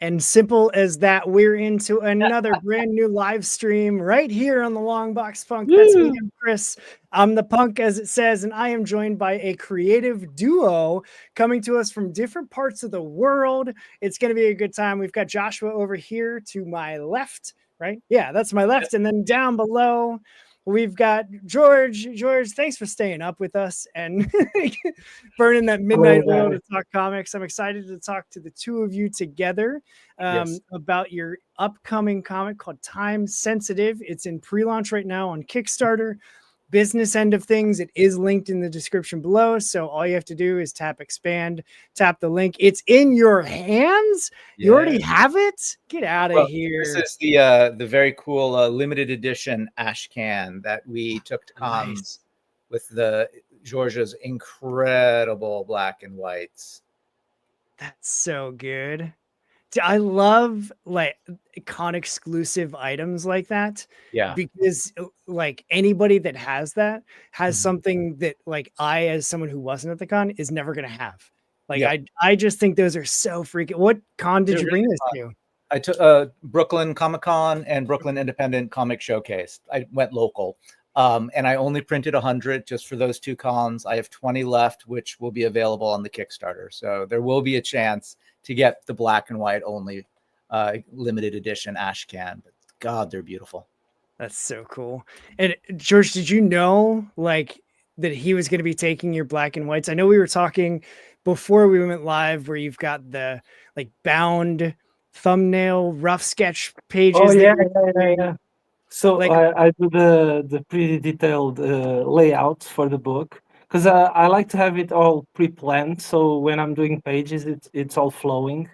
And simple as that, we're into another brand new live stream right here on the Long Box Punk. That's me, I'm Chris. I'm the punk, as it says, and I am joined by a creative duo coming to us from different parts of the world. It's going to be a good time. We've got Joshua over here to my left, right? Yeah, that's my left. And then down below, we've got George. George, thanks for staying up with us and burning that midnight oil to talk comics. I'm excited to talk to the two of you together about your upcoming comic called Time Sensitive. It's in pre-launch right now on Kickstarter. Business end of things, it is linked in the description below. So all you have to do is tap expand, tap the link. It's in your hands. You already have it. Get out of here. This is the very cool limited edition ash can that we took to cons with the Georgia's incredible black and whites. That's so good. I love like con exclusive items like that. Yeah. Because like anybody that has that has something that like I, as someone who wasn't at the con, is never going to have. Like I just think those are so freaking. What con did you bring this to? I took Brooklyn Comic Con and Brooklyn Independent Comic Showcase. I went local. And I only printed 100 just for those two cons. I have 20 left, which will be available on the Kickstarter. So there will be a chance to get the black and white only limited edition ash can. But God, they're beautiful. That's so cool. And George, did you know like that he was going to be taking your black and whites? I know we were talking before we went live where you've got the like bound thumbnail rough sketch pages. Oh, yeah. So like, I do the pretty detailed layout for the book because I like to have it all pre-planned. So when I'm doing pages, it's all flowing.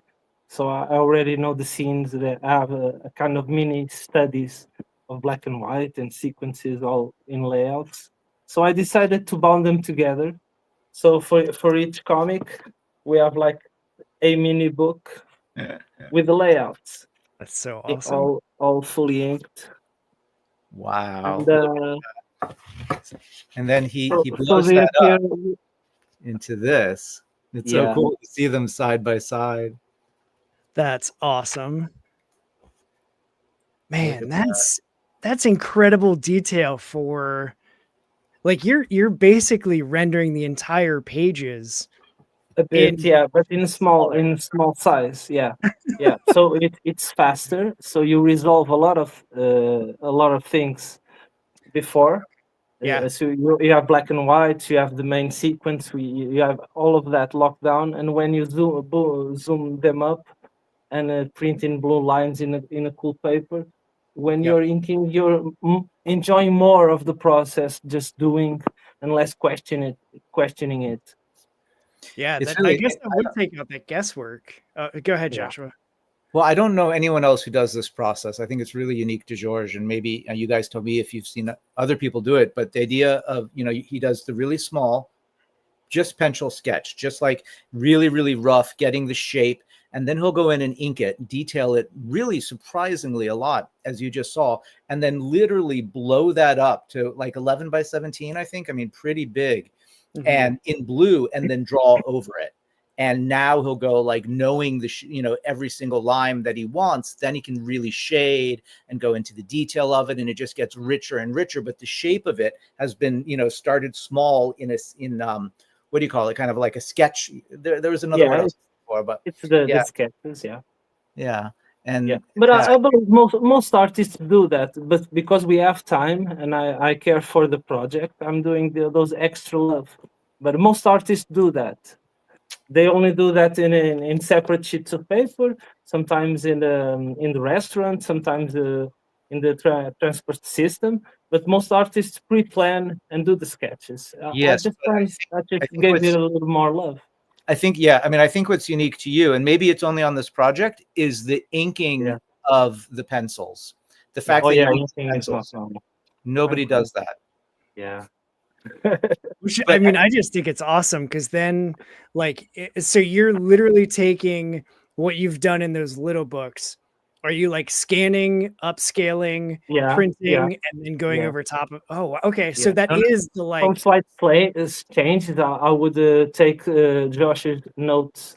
So I already know the scenes that I have a kind of mini studies of black and white and sequences all in layouts. So I decided to bound them together. So for each comic, we have like a mini book with the layouts. That's so awesome. All fully inked. Wow. And then he blows that up into this. It's so cool to see them side by side. That's awesome. Man, that's incredible detail for like you're basically rendering the entire pages. A bit, but in small size, So it's faster. So you resolve a lot of things before. So you have black and white. You have the main sequence. You have all of that locked down. And when you zoom them up and print in blue lines in a cool paper, when you're inking, you're enjoying more of the process, just doing and less questioning it. Yeah, I guess that would take out that guesswork. Go ahead, Joshua. Well, I don't know anyone else who does this process. I think it's really unique to George, and maybe you guys tell me if you've seen other people do it. But the idea of, he does the really small, just pencil sketch, just like really, really rough, getting the shape, and then he'll go in and ink it, detail it really surprisingly a lot, as you just saw, and then literally blow that up to like 11 by 17, I think. I mean, pretty big. And in blue, and then draw over it. And now he'll go like knowing the every single line that he wants, then he can really shade and go into the detail of it, and it just gets richer and richer. But the shape of it has been started small in what do you call it, kind of like a sketch. There was another word before, but it's the sketches. And but I believe most artists do that, but because we have time and I care for the project, I'm doing those extra love. But most artists do that. They only do that in separate sheets of paper. Sometimes in the restaurant, sometimes in the transport system. But most artists pre-plan and do the sketches. Yes, I just gave it a little more love. I think, I think what's unique to you, and maybe it's only on this project, is the inking of the pencils. The fact that you ink pencils. Nobody does that. Yeah. I mean, I just think it's awesome because then, like, so you're literally taking what you've done in those little books. Are you like scanning, upscaling, printing, and then going over top of? Oh, okay. So that is the like. Some slight play is changed. I would take Josh's notes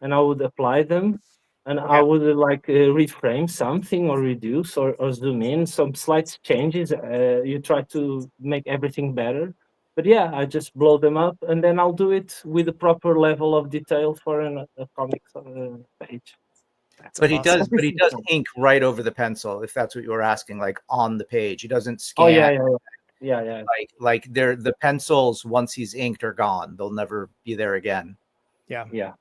and I would apply them. and Okay. I would reframe something or reduce or zoom in some slight changes. You try to make everything better, but yeah, I just blow them up, and then I'll do it with the proper level of detail for a comic page. That's But he awesome. does ink right over the pencil, if that's what you were asking, like on the page. He doesn't Oh scan. yeah. Like the pencils, once he's inked, are gone. They'll never be there again. Yeah.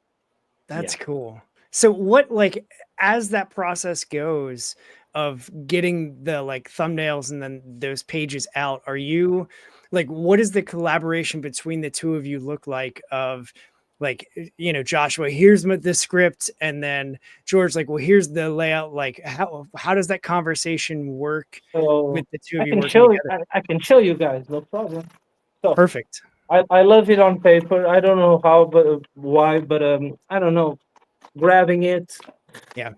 That's cool. So what, like, as that process goes of getting the like thumbnails and then those pages out, are you like, what does the collaboration between the two of you look like? Of like, you know, Joshua, here's the script, and then George, like, well, here's the layout. Like, how does that conversation work So with the two of I you can working show together? I can show you guys, no problem. So Perfect. I love it on paper. I don't know how, but why, but I don't know. Grabbing it, Yeah.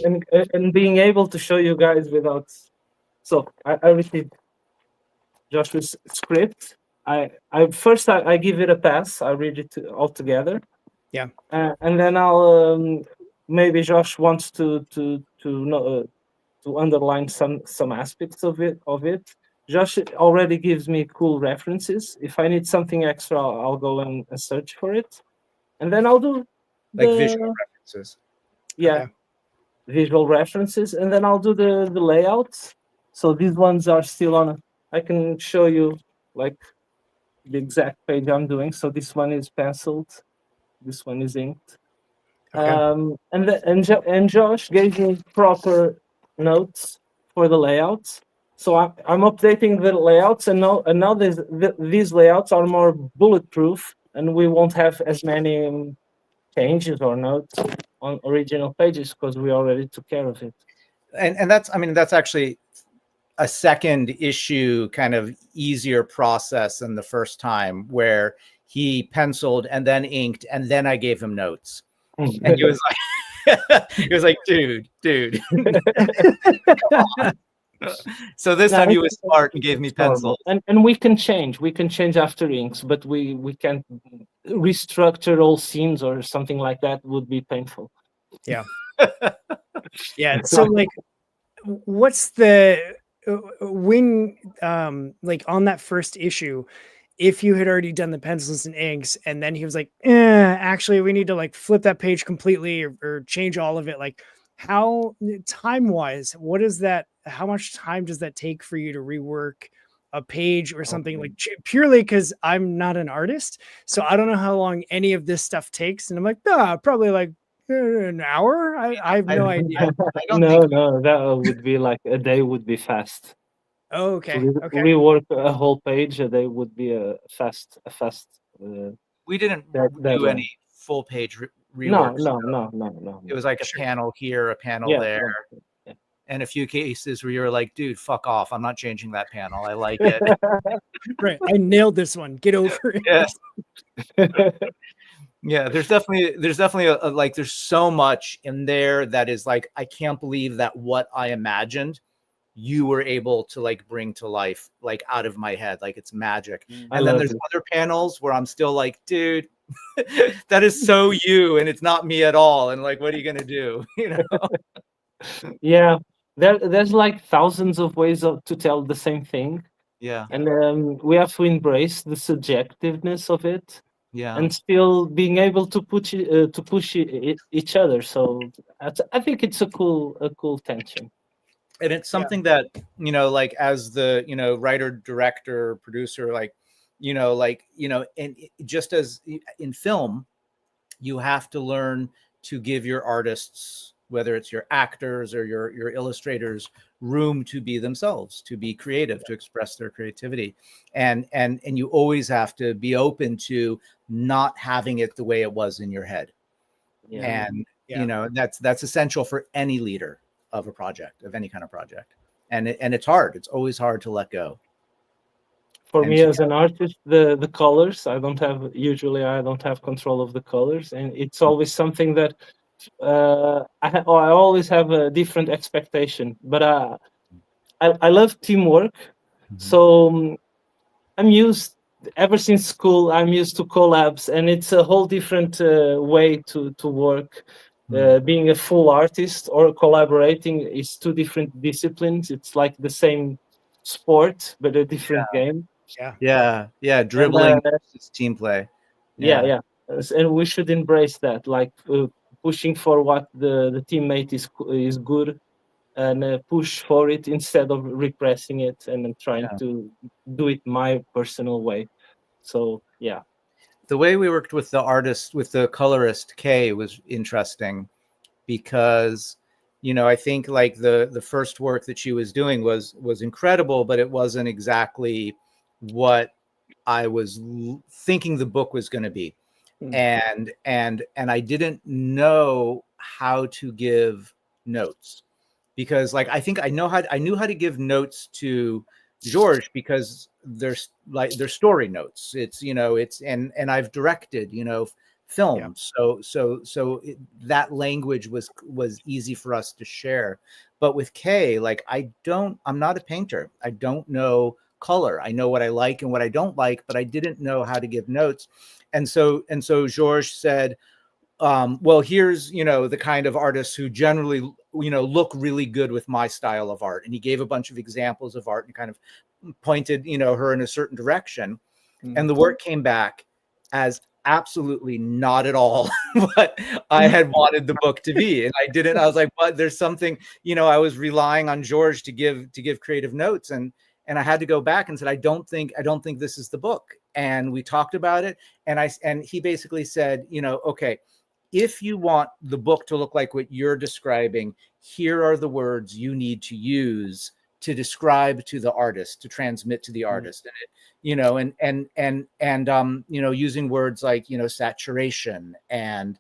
and being able to show you guys without. So I received Joshua's script. I give it a pass. I read it all together. Yeah. And then I'll maybe Josh wants to know to underline some aspects of it. Josh already gives me cool references. If I need something extra, I'll go and search for it, and then I'll do Like visual references. yeah, visual references, and then I'll do the layouts. So these ones are still on. I can show you like the exact page I'm doing. So this one is penciled, this one is inked. Okay. And Josh gave me proper notes for the layouts. So I'm updating the layouts, and now these layouts are more bulletproof, and we won't have as many changes or notes on original pages because we already took care of it. And that's, I mean, that's actually a second issue, kind of easier process than the first time, where he penciled and then inked, and then I gave him notes. And he was like, dude. So this time he was smart and gave me pencils. And we can change after inks, but we can't restructure all scenes or something like that. Would be painful. Yeah. Yeah. So like, what's the when like on that first issue, if you had already done the pencils and inks, and then he was like, actually we need to like flip that page completely or change all of it, like how time wise, what is that, how much time does that take for you to rework a page or something? Like purely because I'm not an artist, so I don't know how long any of this stuff takes, and I'm like, probably like an hour. I have no idea. No, that would be like a day would be fast. Oh, okay. To rework a whole page, a day would be a fast. We didn't do any full page reworks. No. It was like a panel here, a panel there, and a few cases where you're like, dude, fuck off. I'm not changing that panel. I like it. Right. I nailed this one. Get over it. Yeah. Yeah, there's definitely a like, there's so much in there that is like, I can't believe that what I imagined you were able to like bring to life, like out of my head, like it's magic. And then there's other panels where I'm still like, dude, that is so you, and it's not me at all. And like, what are you gonna do? You know? Yeah, there's like thousands of ways to tell the same thing. Yeah, and we have to embrace the subjectiveness of it. Yeah, and still being able to push each other. So I think it's a cool tension. And it's something that, you know, like as the, you know, writer, director, producer, like, and just as in film, you have to learn to give your artists, whether it's your actors or your illustrators, room to be themselves, to be creative, to express their creativity. And you always have to be open to not having it the way it was in your head. And you know, that's essential for any leader of a project, of any kind of project. And it's hard. It's always hard to let go. For me as an artist, the colors, I don't have control of the colors, and it's always something that I always have a different expectation. But I love teamwork, so I'm used, ever since school, I'm used to collabs, and it's a whole different way to work. Being a full artist or collaborating is two different disciplines. It's like the same sport but a different game. Yeah. And Dribbling versus team play. yeah. And we should embrace that, like pushing for what the teammate is good, and push for it instead of repressing it and then trying to do it my personal way. So yeah. The way we worked with the artist, with the colorist Kay, was interesting because, I think like the first work that she was doing was incredible, but it wasn't exactly what I was thinking the book was going to be. And I didn't know how to give notes, because like I think I knew how to give notes to George, because there's story notes. It's and I've directed films, so that language was easy for us to share. But with Kay, like I'm not a painter. I don't know color. I know what I like and what I don't like, but I didn't know how to give notes. And so George said, well, here's the kind of artists who generally look really good with my style of art. And he gave a bunch of examples of art and kind of pointed her in a certain direction. And the work came back as absolutely not at all what I had wanted the book to be. And I was like, but there's something, I was relying on George to give creative notes, and I had to go back and said, I don't think this is the book. And we talked about it, and he basically said, okay, if you want the book to look like what you're describing, here are the words you need to use to describe to the artist, to transmit to the artist. And using words like saturation and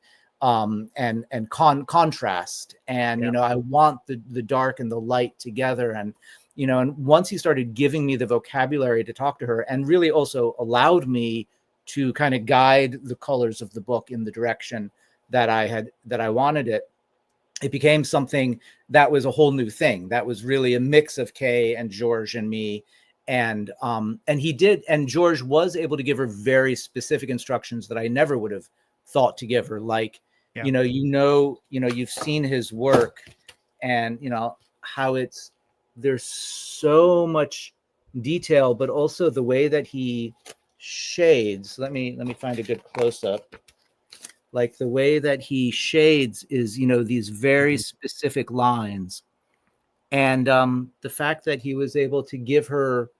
contrast, and I want the dark and the light together. And and once he started giving me the vocabulary to talk to her, and really also allowed me to kind of guide the colors of the book in the direction that I wanted it, it became something that was a whole new thing. That was really a mix of Kay and George and me. And George was able to give her very specific instructions that I never would have thought to give her. Like, you've seen his work, and how there's so much detail, but also the way that he shades. Let me find a good close-up. Like the way that he shades is, these very specific lines. And the fact that he was able to give her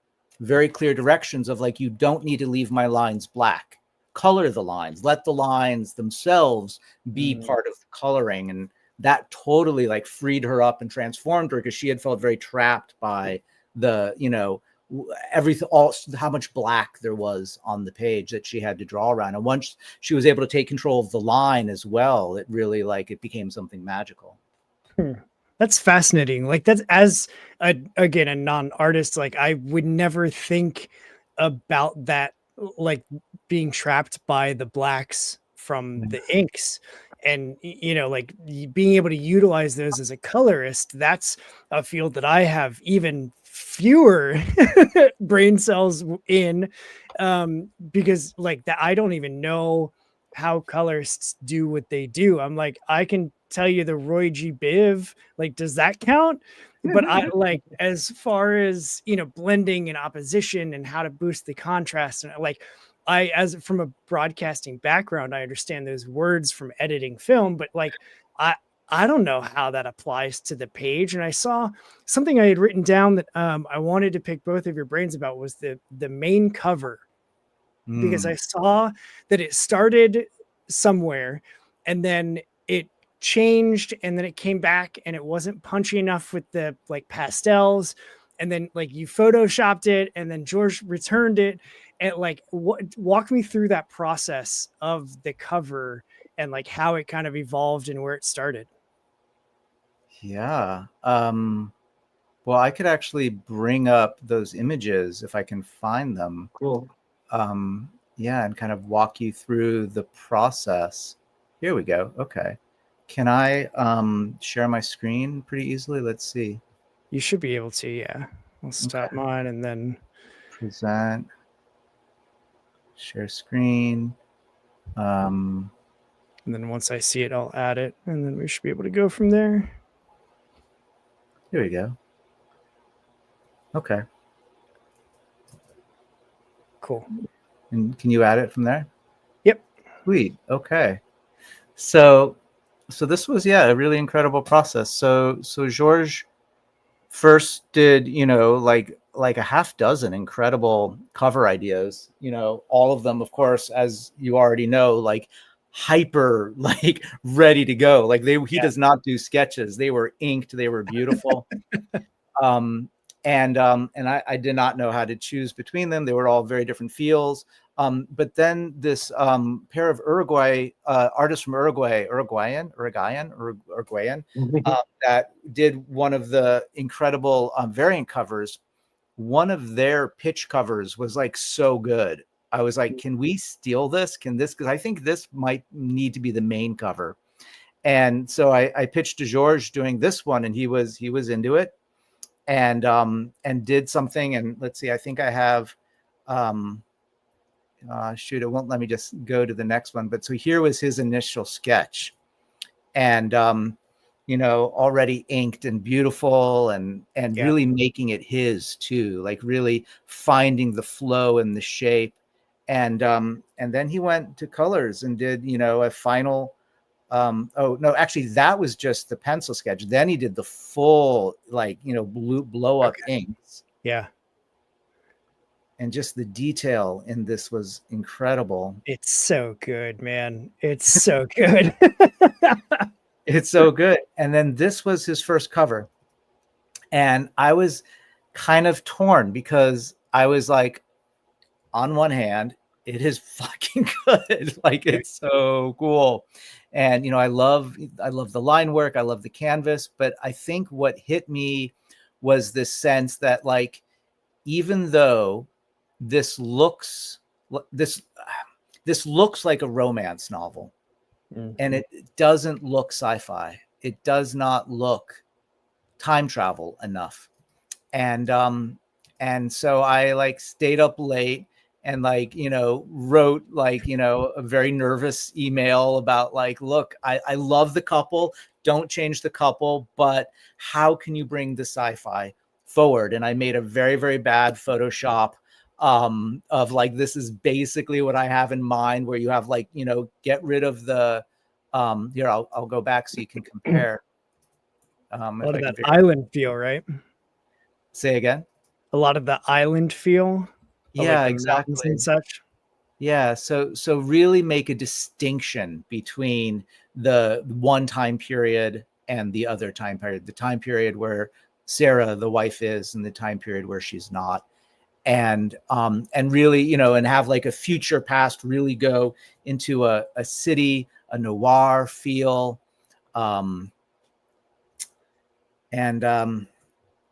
very clear directions of like, you don't need to leave my lines black. Color the lines. Let the lines themselves be part of the coloring. And that totally like freed her up and transformed her, because she had felt very trapped by the, everything, how much black there was on the page that she had to draw around. And once she was able to take control of the line as well, it really it became something magical. That's fascinating. Like, that's, as again, a non-artist, like I would never think about that, like being trapped by the blacks from the inks. And like being able to utilize those as a colorist, that's a field that I have even fewer brain cells in, because like that, I don't even know how colorists do what they do. I'm like, I can tell you the Roy G. Biv, like, does that count? But I like, as far as blending and opposition and how to boost the contrast, and like, as from a broadcasting background, I understand those words from editing film, but like I don't know how that applies to the page. And I saw something I had written down that I wanted to pick both of your brains about, was the main cover, because I saw that it started somewhere and then it changed, and then it came back and it wasn't punchy enough with the like pastels, and then like you photoshopped it, and then George returned it. And like, walk me through that process of the cover and like how it kind of evolved and where it started. Yeah. Well, I could actually bring up those images if I can find them. Cool. Yeah, and kind of walk you through the process. Here we go. Okay. Can I share my screen pretty easily? Let's see. You should be able to, yeah. I'll stop mine and then present, share screen. And then once I see it, I'll add it, and then we should be able to go from there. Here we go. Okay. Cool. And can you add it from there? Yep. Sweet. Okay. So this was, yeah, a really incredible process. So George first did, like a half dozen incredible cover ideas, all of them, of course, as you already know, like hyper, like ready to go. Like he does not do sketches. They were inked. They were beautiful. And I did not know how to choose between them. They were all very different feels. But then this pair of artists from Uruguayan, that did one of the incredible variant covers. One of their pitch covers was like so good. I was like, can we steal this? Because I think this might need to be the main cover. And so I pitched to George doing this one, and he was into it. And did something, and let's see, I think I have shoot, it won't let me just go to the next one, but so here was his initial sketch, and already inked and beautiful, and really making it his too, like really finding the flow and the shape. And then he went to colors and did a final oh no, actually that was just the pencil sketch. Then he did the full, like, blow up inks. Yeah. And just the detail in this was incredible. It's so good, man. It's so good. It's so good. And then this was his first cover. And I was kind of torn, because I was like, on one hand, it is fucking good. Like, it's so cool. And, I love the line work. I love the canvas. But I think what hit me was this sense that, like, even though this looks like a romance novel, and it doesn't look sci-fi, it does not look time travel enough. And so I, like, stayed up late and, like, wrote, like, a very nervous email about, like, look, I love the couple, don't change the couple, but how can you bring the sci-fi forward? And I made a very, very bad Photoshop of, like, this is basically what I have in mind, where you have, like, get rid of the here, I'll go back so you can compare. A lot of that island feel, right? Say again. A lot of the island feel. Yeah, like exactly. And such. Yeah. So really make a distinction between the one time period and the other time period, the time period where Sarah, the wife, is, and the time period where she's not. And really, and have, like, a future past really go into a city, a noir feel.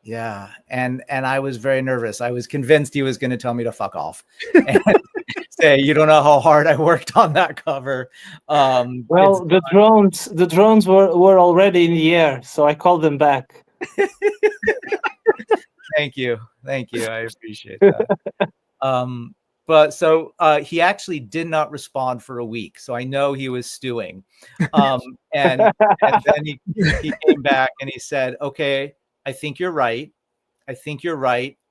Yeah. And I was very nervous. I was convinced he was going to tell me to fuck off and say, you don't know how hard I worked on that cover. Well, the drones were already in the air, so I called them back. Thank you. I appreciate that. But so he actually did not respond for a week. So I know he was stewing. And then he came back and he said, okay, I think you're right.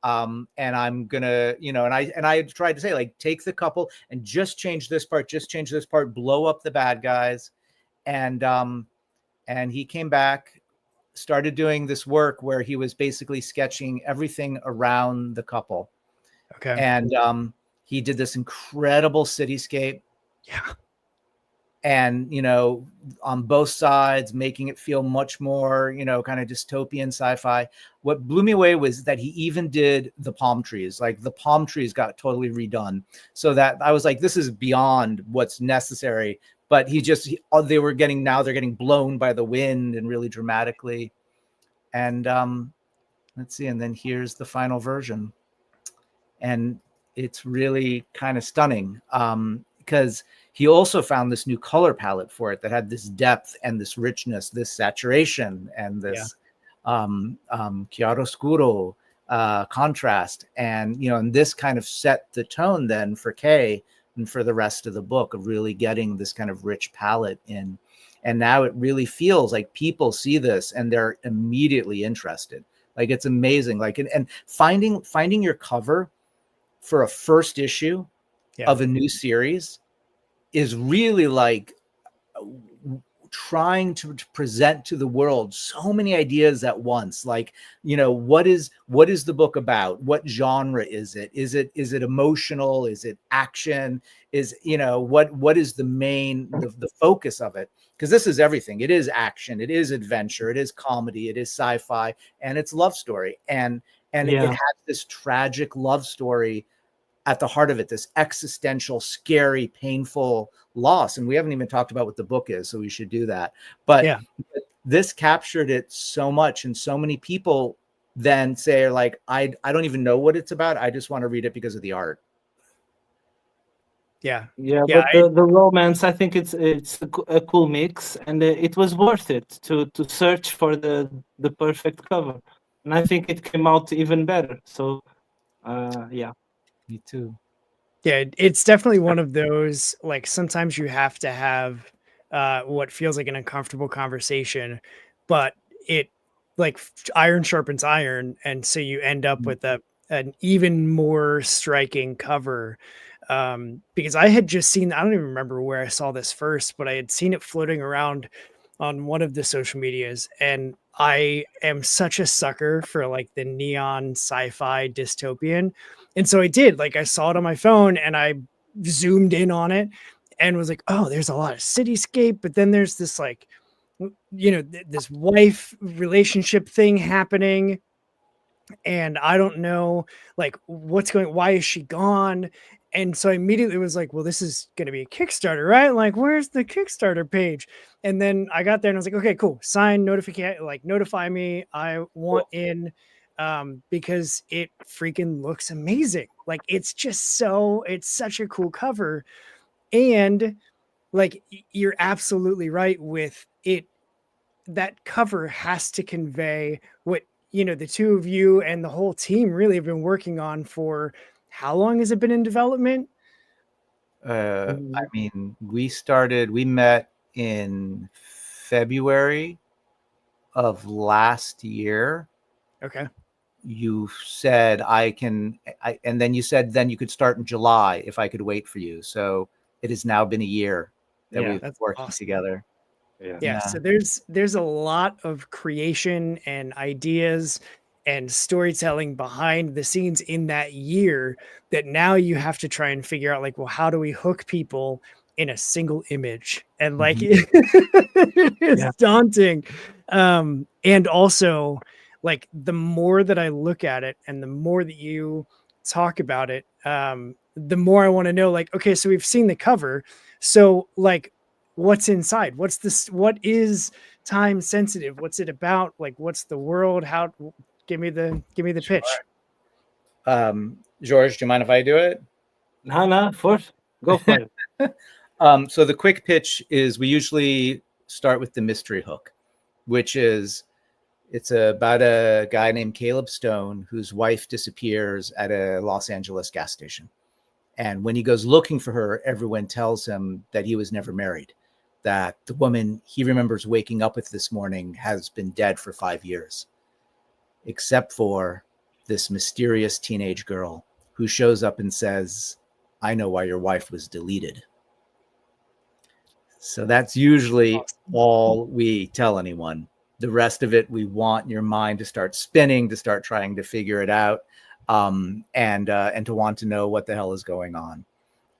And I'm gonna, and I tried to say, like, take the couple and just change this part, blow up the bad guys. And he came back, started doing this work where he was basically sketching everything around the couple. Okay. And he did this incredible cityscape. Yeah. And, on both sides, making it feel much more, kind of dystopian sci-fi. What blew me away was that he even did the palm trees. Like, the palm trees got totally redone, so that I was like, this is beyond what's necessary. But they're getting blown by the wind, and really dramatically. And let's see. And then here's the final version. And it's really kind of stunning, because he also found this new color palette for it that had this depth and this richness, this saturation, and this chiaroscuro contrast. And, and this kind of set the tone then for Kay and for the rest of the book, of really getting this kind of rich palette in. And now it really feels like people see this and they're immediately interested. Like, it's amazing. Like, and finding your cover for a first issue of a new series is really like trying to present to the world so many ideas at once. Like, what is the book about? What genre is it? Is it emotional? Is it action? Is, what is the main, the focus of it? Because this is everything. It is action, it is adventure, it is comedy, it is sci-fi, and it's love story. And it has this tragic love story at the heart of it, this existential, scary, painful loss. And we haven't even talked about what the book is, so we should do that. But this captured it so much, and so many people then say, like, I don't even know what it's about, I just want to read it because of the art. But the romance, I think it's a cool mix, and it was worth it to search for the perfect cover, and I think it came out even better. So Me too. Yeah, it's definitely one of those, like, sometimes you have to have what feels like an uncomfortable conversation, but it, like, iron sharpens iron, and so you end up with an even more striking cover. Because I had just seen, I don't even remember where I saw this first, but I had seen it floating around on one of the social medias, and I am such a sucker for, like, the neon sci-fi dystopian. And so I did, like, I saw it on my phone and I zoomed in on it and was like, oh, there's a lot of cityscape, but then there's this, like, this wife relationship thing happening. And I don't know, like, why is she gone? And so I immediately was like, well, this is going to be a Kickstarter, right? Like, where's the Kickstarter page? And then I got there and I was like, okay, cool. Sign, notify me. I want in, because it freaking looks amazing. Like, it's such a cool cover. And, like, you're absolutely right with it. That cover has to convey what, the two of you and the whole team really have been working on for how long has it been in development? I mean, we met in February of last year. Okay. You said and then you said then you could start in July if I could wait for you. So it has now been a year that we've worked together. Yeah. So there's a lot of creation and ideas and storytelling behind the scenes in that year that now you have to try and figure out, like, well, how do we hook people in a single image? And, like, it's daunting. And also, like, the more that I look at it and the more that you talk about it, the more I want to know, like, okay, so we've seen the cover. So, like, what's inside? What is time sensitive? What's it about? Like, what's the world? Give me the pitch. George, do you mind if I do it? No, first go for it. So the quick pitch is we usually start with the mystery hook, which is it's about a guy named Caleb Stone whose wife disappears at a Los Angeles gas station. And when he goes looking for her, everyone tells him that he was never married, that the woman he remembers waking up with this morning has been dead for 5 years, except for this mysterious teenage girl who shows up and says, I know why your wife was deleted. So that's usually all we tell anyone. The rest of it, we want your mind to start spinning, to start trying to figure it out, and to want to know what the hell is going on.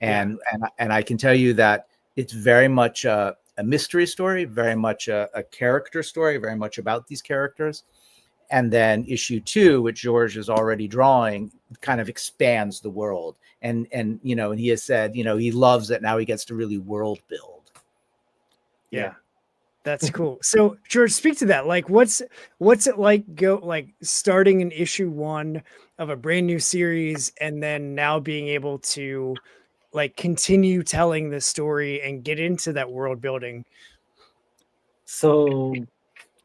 And I can tell you that it's very much a mystery story, very much a character story, very much about these characters. And then issue 2, which George is already drawing, kind of expands the world. And he has said, he loves that now he gets to really world build. Yeah. That's cool. So, George, speak to that. Like, what's it like starting in issue 1 of a brand new series and then now being able to, like, continue telling the story and get into that world building? So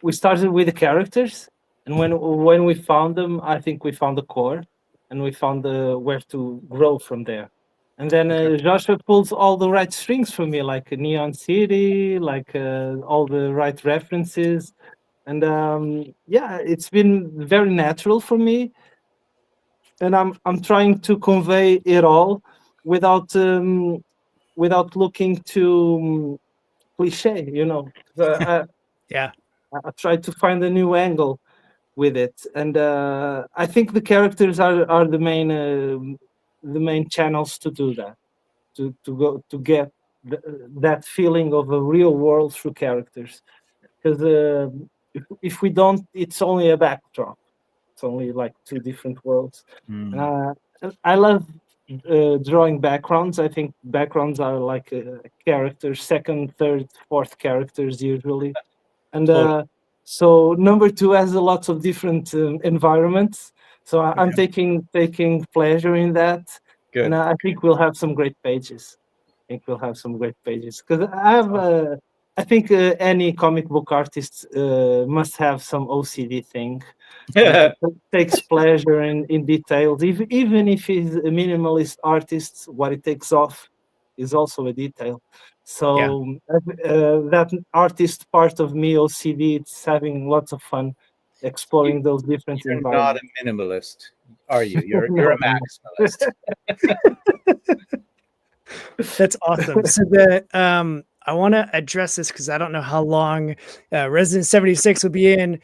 we started with the characters, and when we found them, I think we found the core, and we found where to grow from there. And then Joshua pulls all the right strings for me, like Neon City, like all the right references. And yeah, it's been very natural for me. And I'm trying to convey it all without without looking too cliche, you know. Yeah. I try to find a new angle with it, and I think the characters are the main channels to do that, to go to get that feeling of a real world through characters. Because if we don't, it's only a backdrop. It's only like two different worlds. And I love drawing backgrounds. I think backgrounds are like characters, second, third, fourth characters usually. And Totally. so number two has a lot of different environments. So I'm taking pleasure in that, and Good. I think we'll have some great pages. I think we'll have some great pages because I have. I think any comic book artist must have some OCD thing. Like takes pleasure in details. Even if he's a minimalist artist, what it takes off is also a detail. So that artist part of me, OCD, it's having lots of fun exploring those different You're not environments. a minimalist, are you? You're No, a maximalist. That's awesome. So I want to address this because I don't know how long Resident 76 will be in.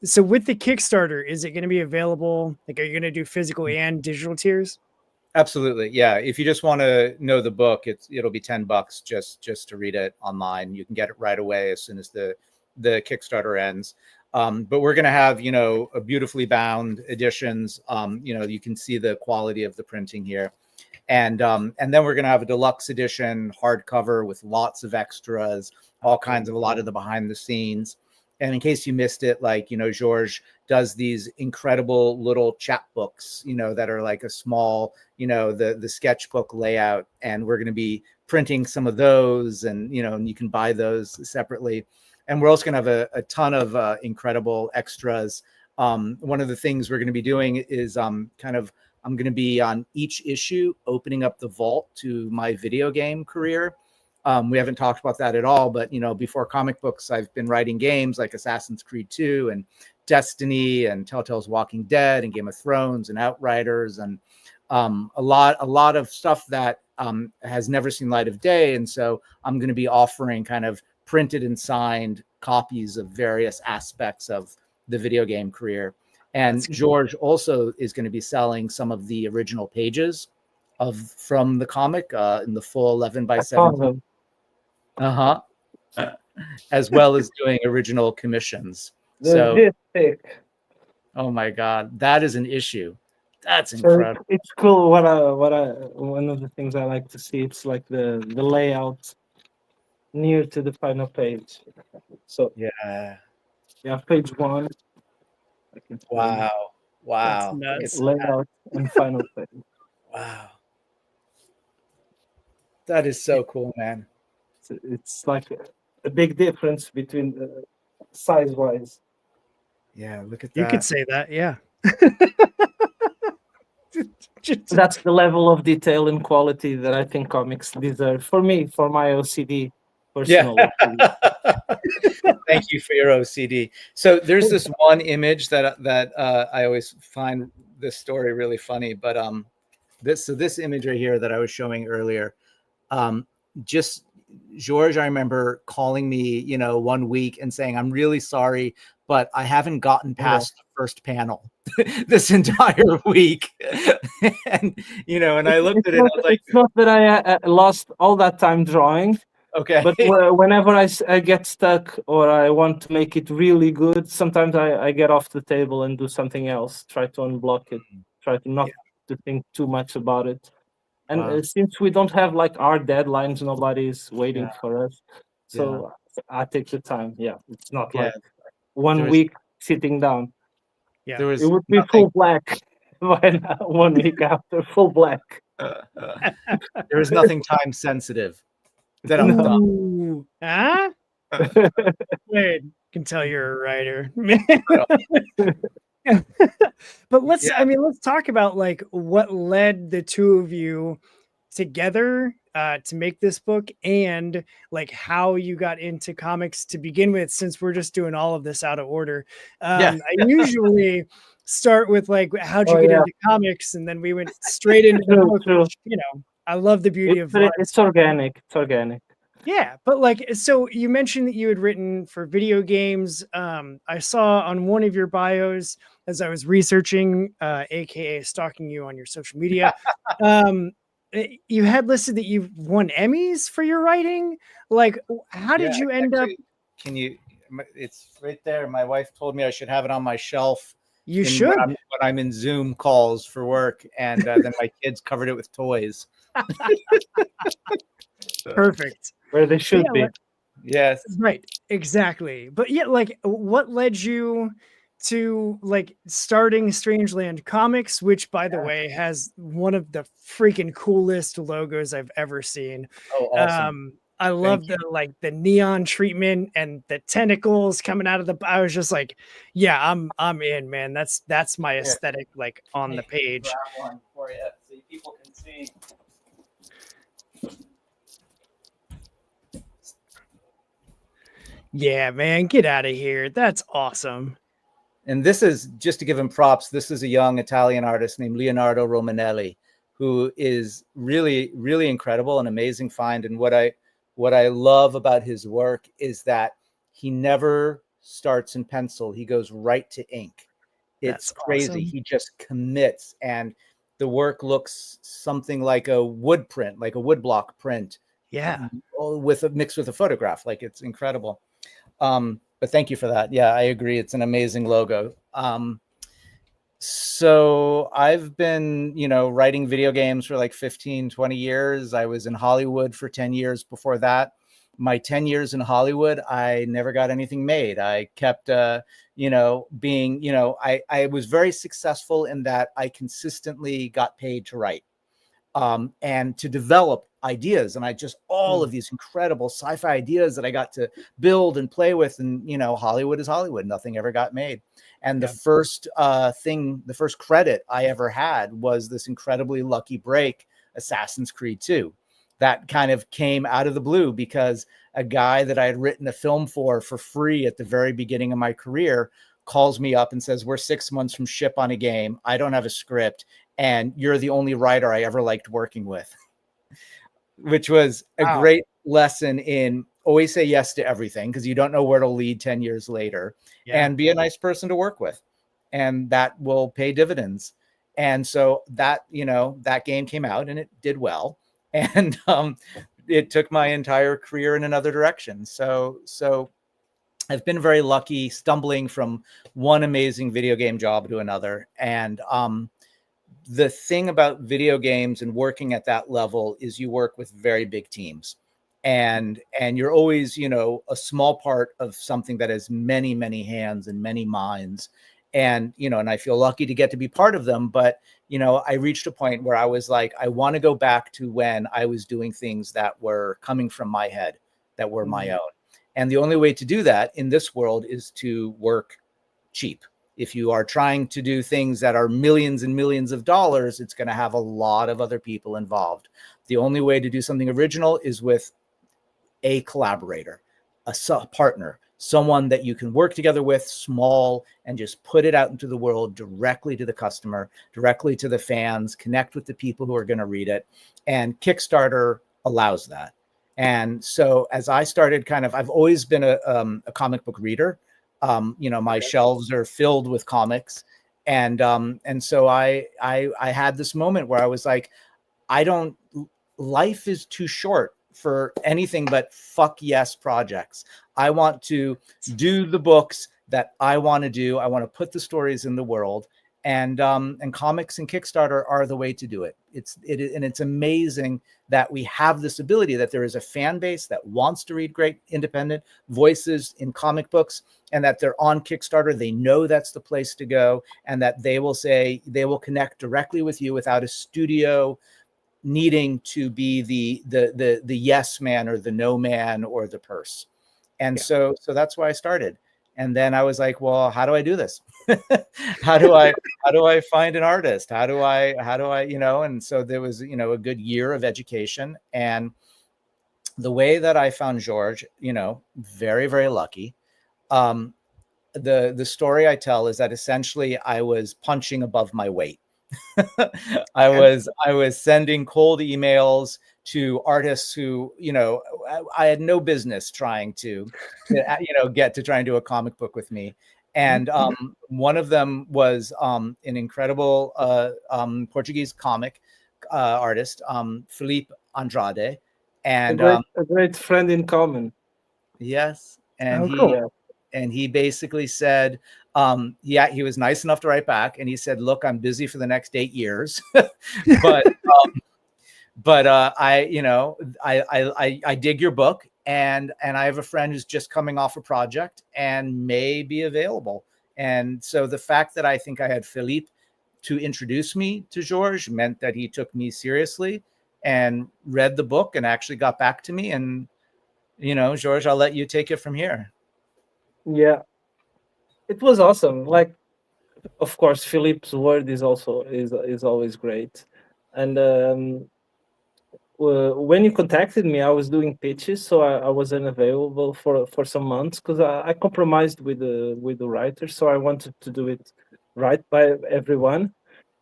So with the Kickstarter, is it going to be available? Like, are you going to do physical and digital tiers? Absolutely. Yeah. If you just want to know the book, it'll be $10 just to read it online. You can get it right away as soon as the Kickstarter ends. But we're going to have, a beautifully bound editions. You can see the quality of the printing here. And then we're going to have a deluxe edition hardcover with lots of extras, all kinds of a lot of the behind the scenes. And in case you missed it, like, George does these incredible little chapbooks, that are like a small, the sketchbook layout. And we're going to be printing some of those, and, and you can buy those separately. And we're also going to have a ton of incredible extras. One of the things we're going to be doing is I'm going to be on each issue opening up the vault to my video game career. We haven't talked about that at all, but before comic books, I've been writing games like Assassin's Creed 2 and Destiny and Telltale's Walking Dead and Game of Thrones and Outriders and a lot of stuff that has never seen light of day. And so I'm going to be offering kind of printed and signed copies of various aspects of the video game career. And George also is going to be selling some of the original pages from the comic in the full 11 by 17. As well as doing original commissions. So, oh my God, that is an issue. That's incredible. It's cool. One of the things I like to see, it's like the layout near to the final page. So yeah, page 1. Wow. Layout and final page. Wow. That is so cool, man. It's like a big difference between size-wise. Yeah, look at that. You could say that, yeah. That's the level of detail and quality that I think comics deserve. For me, for my OCD personal. Yeah. Thank you for your OCD. So there's this one image that I always find this story really funny, but this image right here that I was showing earlier, just George, I remember calling me, 1 week and saying, I'm really sorry, but I haven't gotten past the first panel this entire week. And, and I looked at it, I was like, it's not that I lost all that time drawing. Okay. But whenever I get stuck or I want to make it really good, sometimes I get off the table and do something else, try to unblock it, try to not to think too much about it. And since we don't have like our deadlines, nobody's waiting for us. So I take the time. Yeah, it's not like 1 week sitting down. Yeah, it would be full black by 1 week after, full black. There is nothing time sensitive that I'm done. Huh? Wait, can tell you're a writer. But let's talk about like what led the two of you together to make this book, and like how you got into comics to begin with, since we're just doing all of this out of order. I usually start with like, how'd you get into comics? And then we went straight into the book, which, you know, I love the beauty of live it's organic. It's organic. Yeah, but like, so you mentioned that you had written for video games. I saw on one of your bios as I was researching, aka stalking you on your social media, you had listed that you've won Emmys for your writing. Like, how did you end up? Can you? It's right there. My wife told me I should have it on my shelf. You should. When I'm in Zoom calls for work, and then my kids covered it with toys. Perfect. Where they should be. Yes. Right. Exactly. But yeah, like, what led you to like starting Strangeland Comics, which, by the way, has one of the freaking coolest logos I've ever seen. Oh, awesome. I love the neon treatment and the tentacles coming out of the. I was just like, yeah, I'm in, man. That's my aesthetic, like on the page. Grab one for you so people can see. Yeah, man, get out of here. That's awesome. And this is, just to give him props, this is a young Italian artist named Leonardo Romanelli, who is really, really incredible, an amazing find. And what I love about his work is that he never starts in pencil. He goes right to ink. It's crazy. Awesome. He just commits, and the work looks something like a wood print, like a woodblock print. Yeah. Mixed with a photograph. Like, it's incredible. But thank you for that. Yeah, I agree. It's an amazing logo. So I've been, writing video games for like 15, 20 years. I was in Hollywood for 10 years before that. My 10 years in Hollywood, I never got anything made. I kept, I was very successful in that I consistently got paid to write. And to develop ideas. And I just, all of these incredible sci-fi ideas that I got to build and play with. And, Hollywood is Hollywood. Nothing ever got made. And the first the first credit I ever had was this incredibly lucky break, Assassin's Creed 2. That kind of came out of the blue because a guy that I had written a film for free at the very beginning of my career calls me up and says, we're 6 months from ship on a game. I don't have a script. And you're the only writer I ever liked working with, which was a great lesson in always say yes to everything, because you don't know where it'll lead 10 years later, and be a nice person to work with. And that will pay dividends. And so that, that game came out and it did well. And it took my entire career in another direction. So I've been very lucky, stumbling from one amazing video game job to another. And the thing about video games and working at that level is you work with very big teams, and you're always, a small part of something that has many, many hands and many minds. And, and I feel lucky to get to be part of them. But, I reached a point where I was like, I want to go back to when I was doing things that were coming from my head, that were my own. And the only way to do that in this world is to work cheap. If you are trying to do things that are millions and millions of dollars, it's going to have a lot of other people involved. The only way to do something original is with a collaborator, a partner, someone that you can work together with, small, and just put it out into the world directly to the customer, directly to the fans, connect with the people who are going to read it. And Kickstarter allows that. And so as I started I've always been a comic book reader. My shelves are filled with comics. And so I had this moment where I was like, life is too short for anything but fuck yes projects. I want to do the books that I want to do. I want to put the stories in the world, and comics and Kickstarter are the way to do it. It's amazing that we have this ability, that there is a fan base that wants to read great independent voices in comic books, and that they're on Kickstarter. They know that's the place to go, and that they will connect directly with you without a studio needing to be the yes man or the no man or the purse. And so that's why I started. And then I was like, well, how do I do this? how do I find an artist? How do I, you know? And so there was, you know, a good year of education. And the way that I found George, you know, very, very lucky. Um, the story I tell is that essentially I was punching above my weight. I was sending cold emails to artists who, you know, I had no business trying to you know, get to try and do a comic book with me. And one of them was an incredible Portuguese comic artist, Felipe Andrade, and a great friend in common. yes, and Oh, cool. he basically said, he was nice enough to write back, and he said, look, I'm busy for the next 8 years, but I, you know, I dig your book, and I have a friend who's just coming off a project and may be available. And so the fact that I think I had Philippe to introduce me to George meant that he took me seriously and read the book and actually got back to me. And, you know, George, I'll let you take it from here. Yeah, it was awesome. Like, of course, Philip's word is also is always great. And when you contacted me, I was doing pitches, so I was unavailable for some months because I compromised with the writer, so I wanted to do it right by everyone.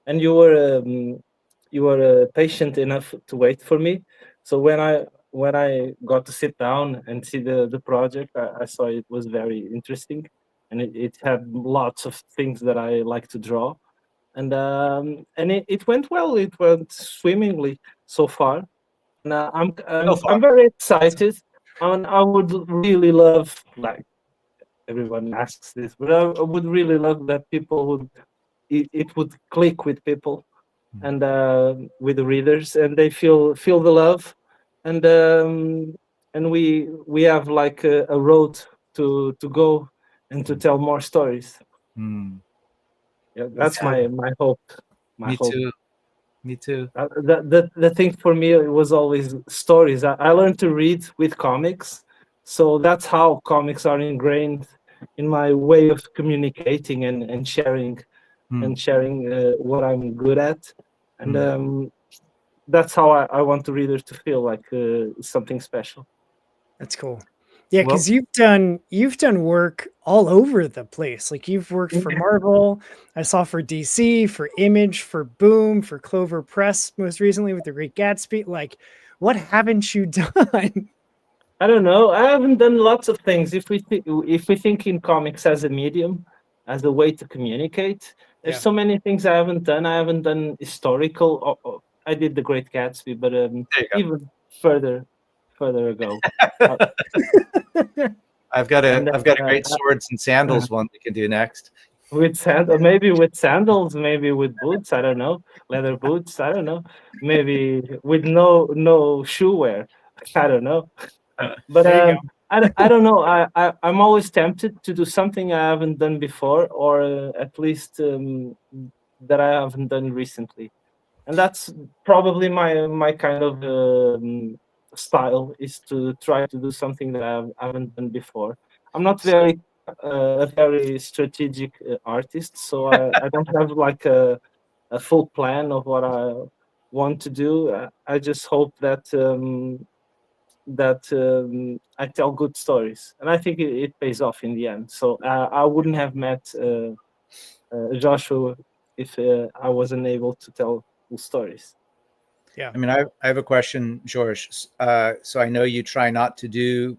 And you were patient enough to wait for me. So when I got to sit down and see the project, I saw it was very interesting, and it had lots of things that I like to draw, and it went well. It went swimmingly so far, and So far. I'm very excited. And I would really love, like everyone asks this, but I would really love that people would it would click with people and with the readers, and they feel the love, and we have like a road to go and to tell more stories. Mm. Yeah, that's Yeah. my hope. My Me hope. too. Me too. The thing for me was always stories. I learned to read with comics, so that's how comics are ingrained in my way of communicating and sharing Mm. what I'm good at, and Mm. that's how I want the reader to feel like something special. That's cool. Yeah, Well, because you've done work all over the place. Like you've worked for Marvel, I saw for DC, for Image, for Boom, for Clover Press, most recently with The Great Gatsby. Like, what haven't you done? I don't know. I haven't done lots of things. If we think in comics as a medium, as a way to communicate, there's Yeah. so many things I haven't done. I haven't done historical. I did The Great Gatsby, but there you go. even further ago. Uh, I've got and a great swords and sandals one we can do next. with maybe with sandals, maybe with boots. I don't know, leather boots. I don't know. Maybe with no shoe wear. I don't know. But There you go. I don't know. I'm always tempted to do something I haven't done before, or at least that I haven't done recently, and that's probably my kind of style, is to try to do something that I haven't done before. I'm not a very strategic artist, so I don't have like a full plan of what I want to do. I just hope that I tell good stories, and I think it pays off in the end. So I wouldn't have met Joshua if I wasn't able to tell cool stories. Yeah. I mean, I have a question, George. So I know you try not to do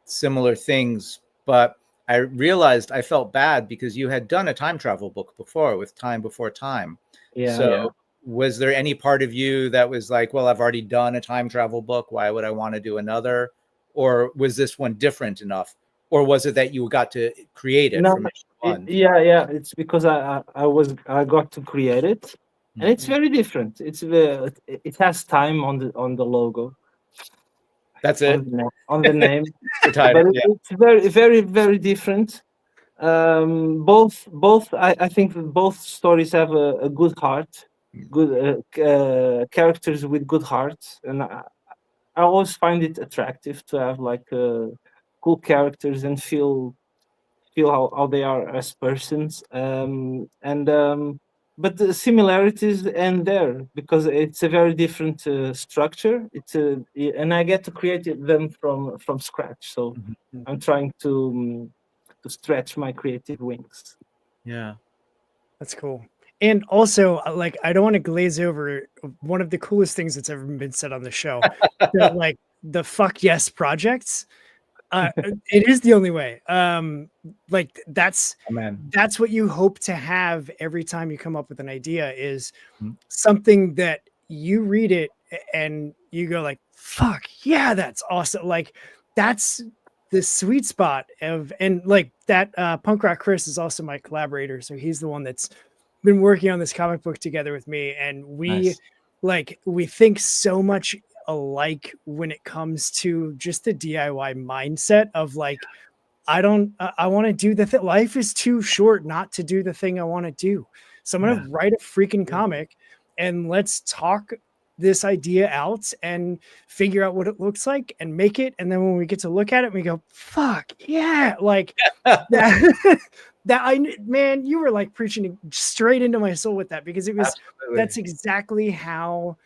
similar things, but I realized I felt bad because you had done a time travel book before with Time Before Time. Yeah, So yeah. was there any part of you that was like, well, I've already done a time travel book, why would I want to do another? Or was this one different enough? Or was it that you got to create it No, from issue one? yeah. It's because I got to create it, and it's very different. It has time on the logo, That's it. on the name, The title. but Yeah. it's very different. Both I think that both stories have a good heart, good characters with good hearts, and I always find it attractive to have like cool characters and feel how they are as persons. But the similarities end there because it's a very different structure. And I get to create them from scratch. So I'm trying to stretch my creative wings. Yeah. That's cool. And also, like, I don't want to glaze over one of the coolest things that's ever been said on the show. That, like, the fuck yes projects. It is the only way. Like that's Amen. that's what you hope to have every time you come up with an idea is Mhm. something that you read it and you go like, fuck yeah, that's awesome. Like that's the sweet spot of, and like that Punk Rock Chris is also my collaborator. So he's the one that's been working on this comic book together with me. And Nice. we think so much alike when it comes to just the DIY mindset of like, I want to do the thing. Life is too short not to do the thing I want to do. So I'm going to write a freaking comic and let's talk this idea out and figure out what it looks like and make it. And then when we get to look at it, we go, fuck yeah. Like that, man, you were like preaching straight into my soul with that because that's exactly how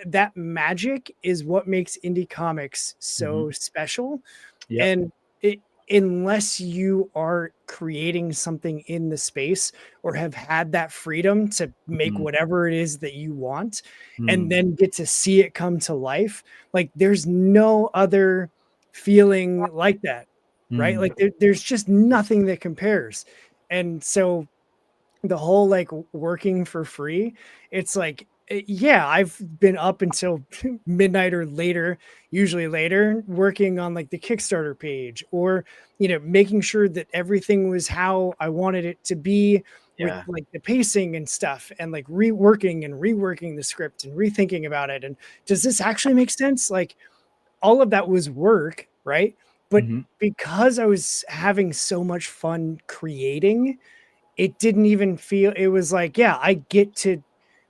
that magic is what makes indie comics so special. Yep. And unless you are creating something in the space or have had that freedom to make whatever it is that you want and then get to see it come to life, like there's no other feeling like that, right? Like there's just nothing that compares. And so the whole like working for free, it's like, yeah, I've been up until midnight or later, usually later, working on like the Kickstarter page or, making sure that everything was how I wanted it to be with like the pacing and stuff and like reworking the script and rethinking about it. And does this actually make sense? Like all of that was work, right? But because I was having so much fun creating, it didn't even feel, it was like, yeah, I get to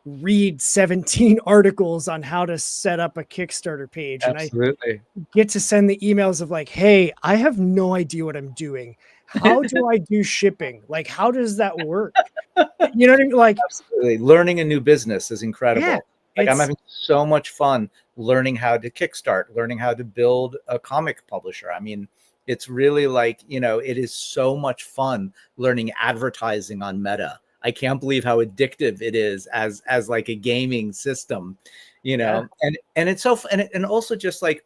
read 17 articles on how to set up a Kickstarter page. Absolutely. And I get to send the emails of like, hey, I have no idea what I'm doing. How do I do shipping? Like, how does that work? You know what I mean? Like, absolutely. Learning a new business is incredible. Yeah, like I'm having so much fun learning how to kickstart, learning how to build a comic publisher. I mean, it's really like, it is so much fun learning advertising on Meta. I can't believe how addictive it is as like a gaming system, and it's so, and also just like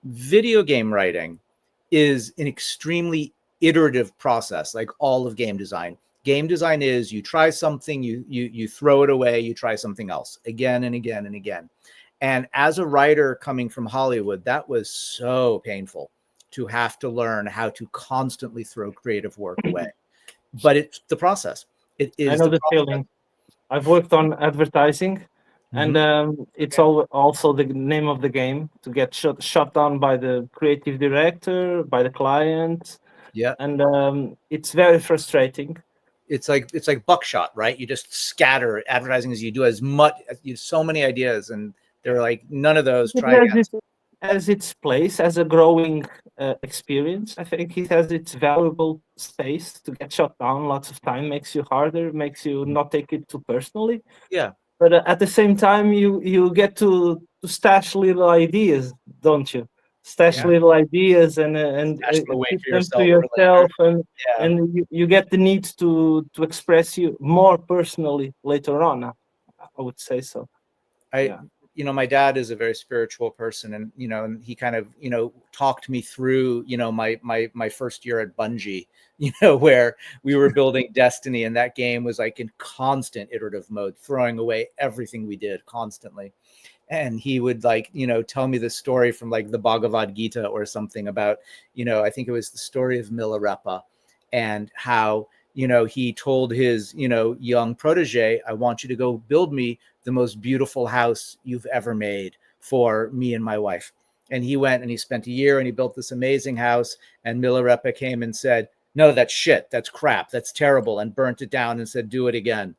video game writing is an extremely iterative process, like all of game design. Game design is you try something, you throw it away, you try something else again and again and again. And as a writer coming from Hollywood, that was so painful to have to learn how to constantly throw creative work away. But it's the process. It is. I know the feeling. I've worked on advertising, and it's also the name of the game to get shut down by the creative director, by the client. Yeah, and it's very frustrating. It's like buckshot, right? You just scatter advertising as you do as much. You have so many ideas, and they're like none of those. Try again. As its place as a growing experience. I think it has its valuable space. To get shut down lots of time makes you harder, makes you not take it too personally. Yeah. But at the same time, you get to stash little ideas, don't you? Stash little ideas and keep them to yourself, and you get the need to express you more personally later on. I would say so. My dad is a very spiritual person, and and he kind of talked me through my first year at Bungie, where we were building Destiny, and that game was like in constant iterative mode, throwing away everything we did constantly. And he would tell me the story from like the Bhagavad Gita or something about I think it was the story of Milarepa, and how he told his young protege, I want you to go build me the most beautiful house you've ever made for me and my wife. And he went and he spent a year and he built this amazing house. And Milarepa came and said, no, that's shit. That's crap. That's terrible. And burnt it down and said, do it again.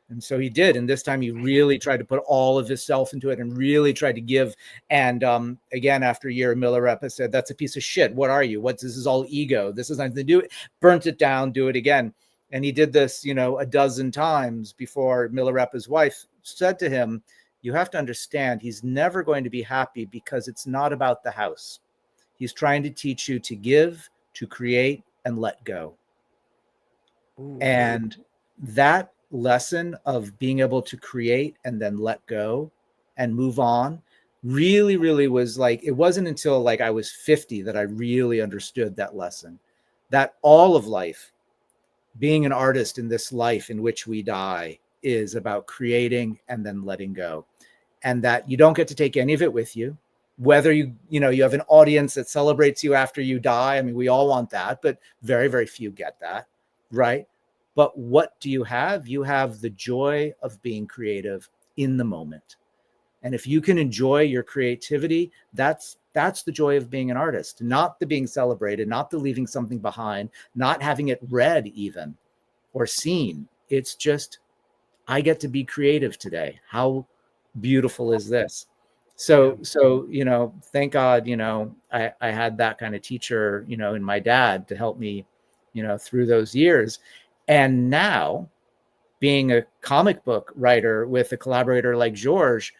And so he did. And this time he really tried to put all of himself into it and really tried to give. And again, after a year, Miller Rep has said, that's a piece of shit. What are you? This is all ego. This is nothing to do. Burnt it down, do it again. And he did this, a dozen times before Miller Rep, his wife, said to him, you have to understand, he's never going to be happy because it's not about the house. He's trying to teach you to give, to create, and let go. Ooh. And that lesson of being able to create and then let go and move on really was like, it wasn't until like I was 50 that I really understood that lesson, that all of life, being an artist in this life in which we die, is about creating and then letting go, and that you don't get to take any of it with you, whether you have an audience that celebrates you after you die. I mean, we all want that, but very, very few get that, right? But what do you have? You have the joy of being creative in the moment. And if you can enjoy your creativity, that's the joy of being an artist, not the being celebrated, not the leaving something behind, not having it read even or seen. It's just, I get to be creative today. How beautiful is this? So, thank God, I had that kind of teacher, in my dad to help me, through those years. And now, being a comic book writer with a collaborator like George,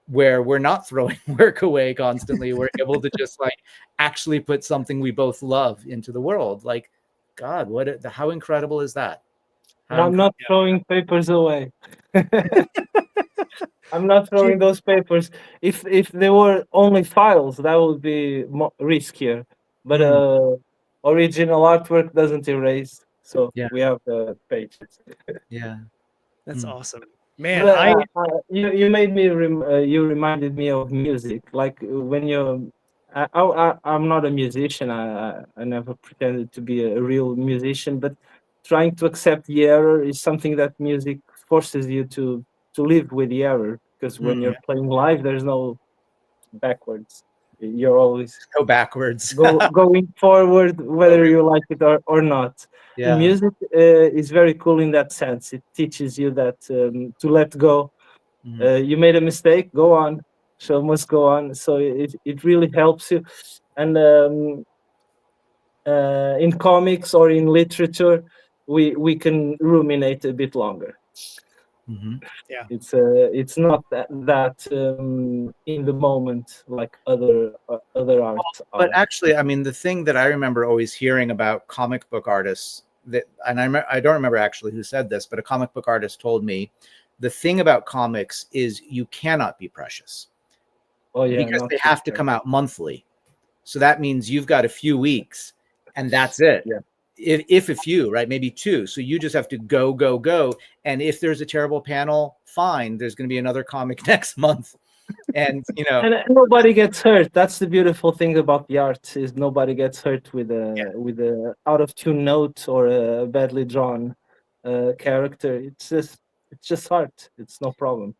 where we're not throwing work away constantly, we're able to just like actually put something we both love into the world. Like, God, how incredible is that? I'm not throwing papers away. I'm not throwing those papers. If they were only files, that would be more riskier. But original artwork doesn't erase, so we have the pages. Yeah, that's awesome, man. But, you made me you reminded me of music. Like when I'm not a musician. I never pretended to be a real musician, but trying to accept the error is something that music forces you to live with the error, because when you're playing live, there's no backwards. You're always go backwards, going forward, whether you like it or not. Yeah. And music is very cool in that sense. It teaches you that to let go. You made a mistake, go on. Show must go on. So it really helps you. And in comics or in literature, we can ruminate a bit longer. Yeah, it's not that in the moment like other arts are. But actually, I mean, the thing that I remember always hearing about comic book artists, I don't remember actually who said this, but a comic book artist told me, the thing about comics is you cannot be precious. Because they have to come out monthly. So that means you've got a few weeks and that's it. Yeah. If a few, right? Maybe two. So you just have to go. And if there's a terrible panel, fine, there's going to be another comic next month. And, and nobody gets hurt. That's the beautiful thing about the art, is nobody gets hurt with a out of tune note or a badly drawn character. It's just art. It's no problem.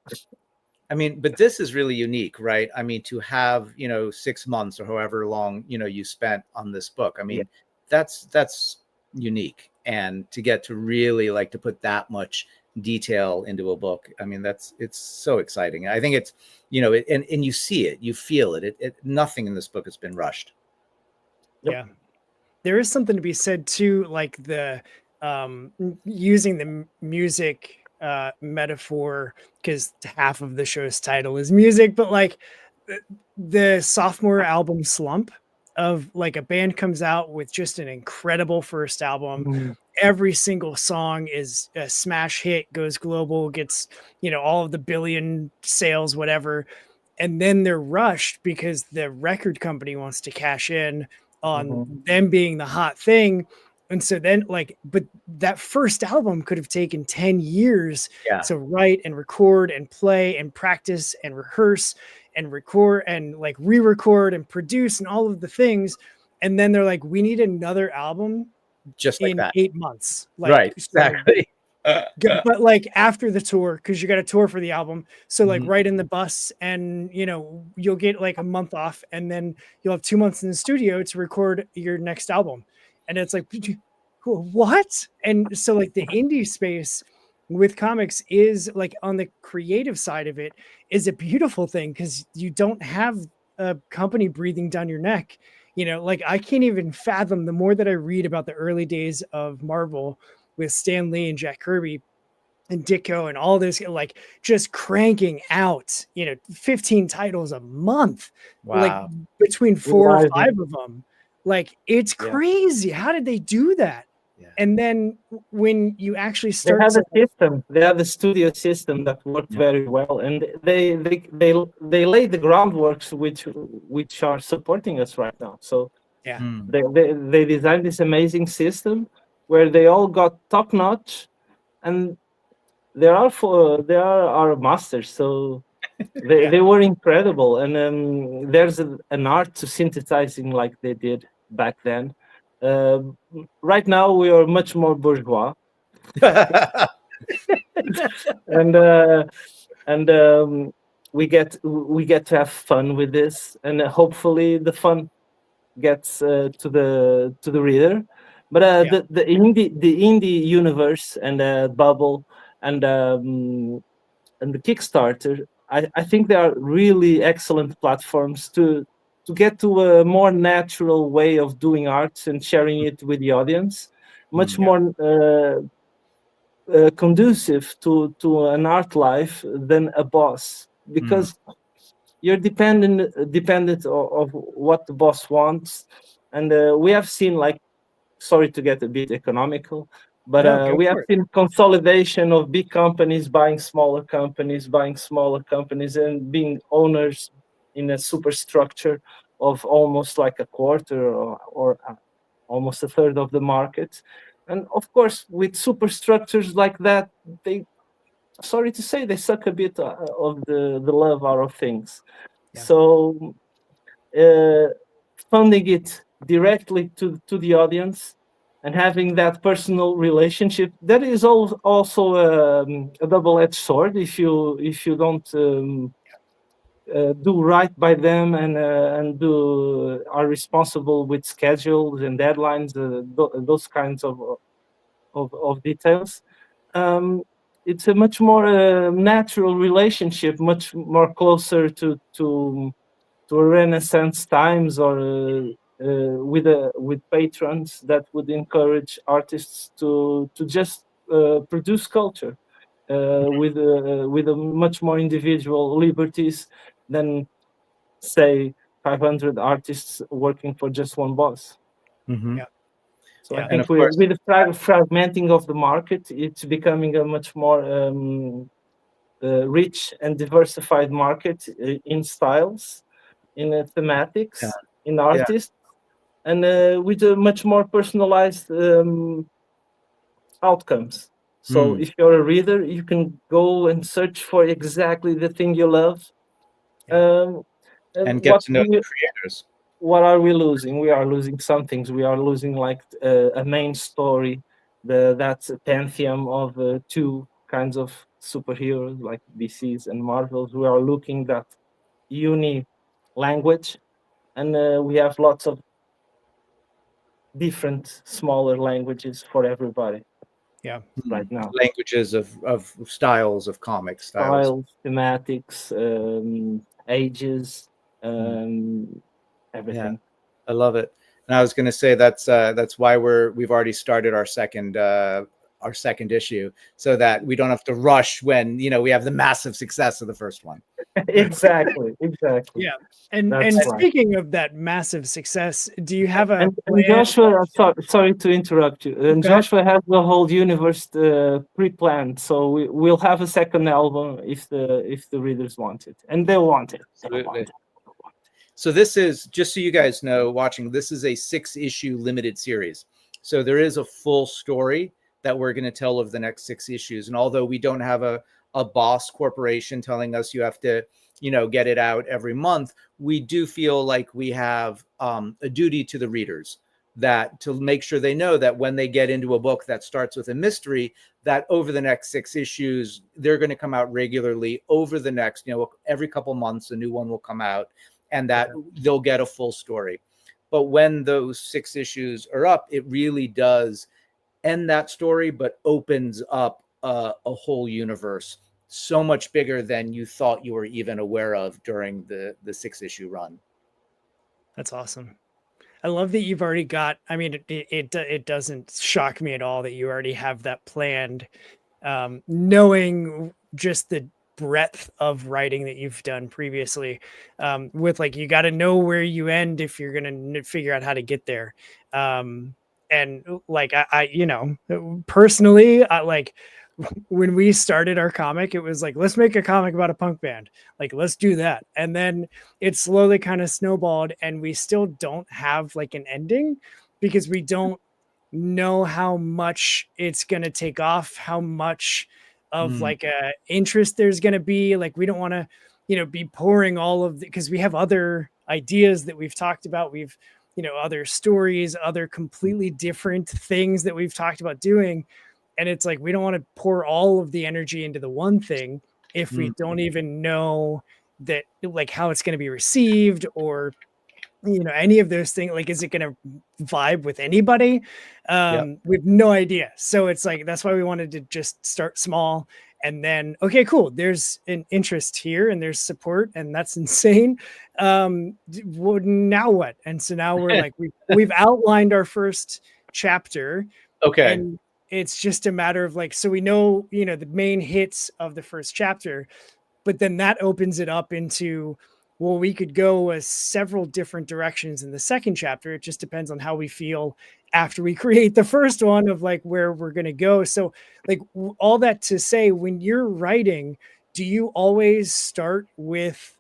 I mean, but this is really unique, right? I mean, to have, 6 months or however long, you spent on this book. I mean, that's unique. And to get to really like to put that much detail into a book, I mean, it's so exciting. I think it's, and you see it, you feel it. Nothing in this book has been rushed. Yeah. There is something to be said too, like the using the music metaphor, because half of the show's title is music, but like the sophomore album slump of like a band comes out with just an incredible first album. Every single song is a smash hit, goes global, gets, all of the billion sales, whatever. And then they're rushed because the record company wants to cash in on them being the hot thing. And so then but that first album could have taken 10 years to write and record and play and practice and rehearse and record and like re-record and produce and all of the things. And then they're like, we need another album just like in that. 8 months. Right. Exactly. But like after the tour, because you got a tour for the album. So like right in the bus and, you'll get like a month off and then you'll have 2 months in the studio to record your next album. And it's like, what? And so like the indie space with comics is like on the creative side of it is a beautiful thing because you don't have a company breathing down your neck. You know, like I can't even fathom the more that I read about the early days of Marvel with Stan Lee and Jack Kirby and Ditko and all this, like just cranking out, 15 titles a month, like Wow. between 4 or Right. 5 of them. Like it's Yeah. crazy. How did they do that? Yeah. And then when you actually They start had to, a system. They had a studio system that worked very well, and they laid the groundworks which are supporting us right now. So yeah, Hmm. they designed this amazing system where they all got top notch, and they are our masters. So they were incredible, and there's an art to synthesizing like they did back then. Right now we are much more bourgeois, and we get to have fun with this, and hopefully the fun gets to the reader. But the indie universe and bubble and the Kickstarter, I think they are really excellent platforms to get to a more natural way of doing art and sharing it with the audience, much Hmm. more conducive to an art life than a boss, because you're dependent of what the boss wants. And we have seen, like, sorry to get a bit economical, but no, go we have for it. seen consolidation of big companies buying smaller companies and being owners in a superstructure of almost like a quarter or almost a third of the market. And of course, with superstructures like that, they, sorry to say, they suck a bit of the love out of things. Yeah. So funding it directly to the audience and having that personal relationship, that is also a double-edged sword if you don't do right by them and do are responsible with schedules and deadlines, those kinds of details. It's a much more natural relationship, much more closer to a Renaissance times, or with patrons that would encourage artists to just produce culture with a much more individual liberties than, say, 500 artists working for just one boss. Mhm. Yeah. So I Yeah. And think of course, with the fragmenting of the market, it's becoming a much more rich and diversified market in styles, in thematics, yeah, in yeah. artists, and with a much more personalized outcomes. So Hmm. if you're a reader, you can go and search for exactly the thing you love. Yeah. And And get to know the creators. what are we losing? We are losing some things. We are losing, like, a main story, that pantheon of two kinds of superheroes like DCs and Marvels. We are looking at uni language, and we have lots of different smaller languages for everybody Yeah. right now. Languages of styles of comic styles. Styles, thematics, ages, Hmm. Yeah, everything. I love it. And I was going to say that's why we've already started our second issue, so that we don't have to rush when we have the massive success of the first one. Exactly. Yeah. And That's right. speaking of that massive success, do you have a And plan? Joshua, sorry to interrupt you. And Go ahead. Joshua has the whole universe pre-planned, so we'll have a second album if the readers want it, and they want it. They want Absolutely. it. So this is, just so you guys know watching, this is a 6-issue limited series. So there is a full story that we're going to tell of the next 6 issues. And although we don't have a boss corporation telling us you have to, get it out every month, we do feel like we have a duty to the readers, that to make sure they know that when they get into a book that starts with a mystery, that over the next 6 issues, they're going to come out regularly over the next, every couple months, a new one will come out, and that they'll get a full story. But when those 6 issues are up, it really does end that story, but opens up a whole universe so much bigger than you thought you were even aware of during the 6-issue run. That's awesome. I love that you've already got, I mean, it doesn't shock me at all that you already have that planned, knowing just the breadth of writing that you've done previously, with like, you got to know where you end if you're going to figure out how to get there. And like, you know, personally, like, when we started our comic, it was like, let's make a comic about a punk band. Like, let's do that. And then it slowly kind of snowballed, and we still don't have like an ending because we don't know how much it's going to take off, how much of like a interest there's going to be. Like, we don't want to, you know, be pouring all of the, because we have other ideas that we've talked about. We've, you know, other stories, other completely different things that we've talked about doing. And it's like, we don't want to pour all of the energy into the one thing if we don't even know that, like, how it's going to be received, or, you know, any of those things. Like, is it going to vibe with anybody? We have no idea. So it's like, that's why we wanted to just start small, and then, okay, cool, there's an interest here and there's support, and that's insane. Now what? And so now we're like, we've outlined our first chapter. Okay. And it's just a matter of like, so we know, you know, the main hits of the first chapter, but then that opens it up into, well, we could go several different directions in the second chapter. It just depends on how we feel after we create the first one, of like where we're going to go. So like, all that to say, when you're writing, do you always start with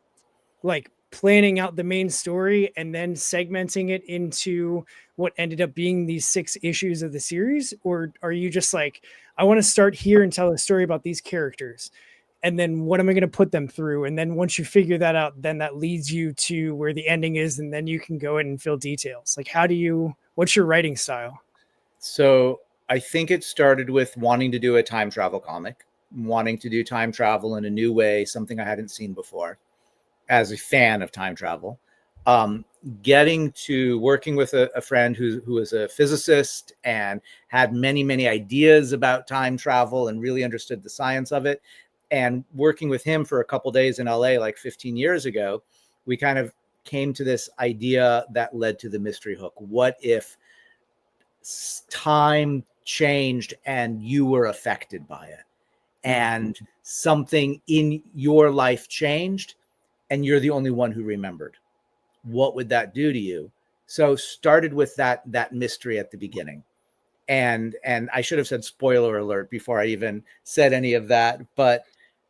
like planning out the main story and then segmenting it into what ended up being these 6 issues of the series? Or are you just like, I want to start here and tell a story about these characters, and then what am I going to put them through? And then once you figure that out, then that leads you to where the ending is, and then you can go in and fill details. Like, what's your writing style? So I think it started with wanting to do a time travel comic, wanting to do time travel in a new way, something I hadn't seen before as a fan of time travel. Getting to working with a friend who is a physicist and had many ideas about time travel and really understood the science of it. And working with him for a couple days in LA, like 15 years ago, we kind of came to this idea that led to the mystery hook. What if time changed and you were affected by it, and something in your life changed and you're the only one who remembered? What would that do to you? So started with that mystery at the beginning. And I should have said spoiler alert before I even said any of that, but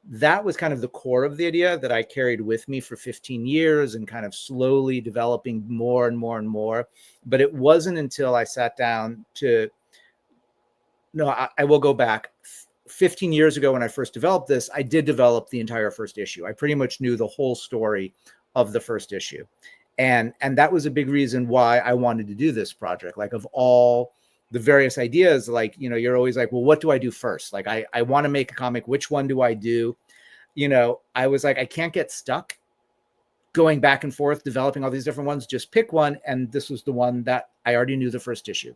that was kind of the core of the idea that I carried with me for 15 years and kind of slowly developing more and more and more. But it wasn't until I sat down I will go back. 15 years ago, when I first developed this, I did develop the entire first issue. I pretty much knew the whole story of the first issue. And that was a big reason why I wanted to do this project. Like, of all the various ideas, like, you know, you're always like, well, what do I do first? Like, I want to make a comic. Which one do I do? You know, I was like, I can't get stuck going back and forth, developing all these different ones. Just pick one. And this was the one that I already knew the first issue.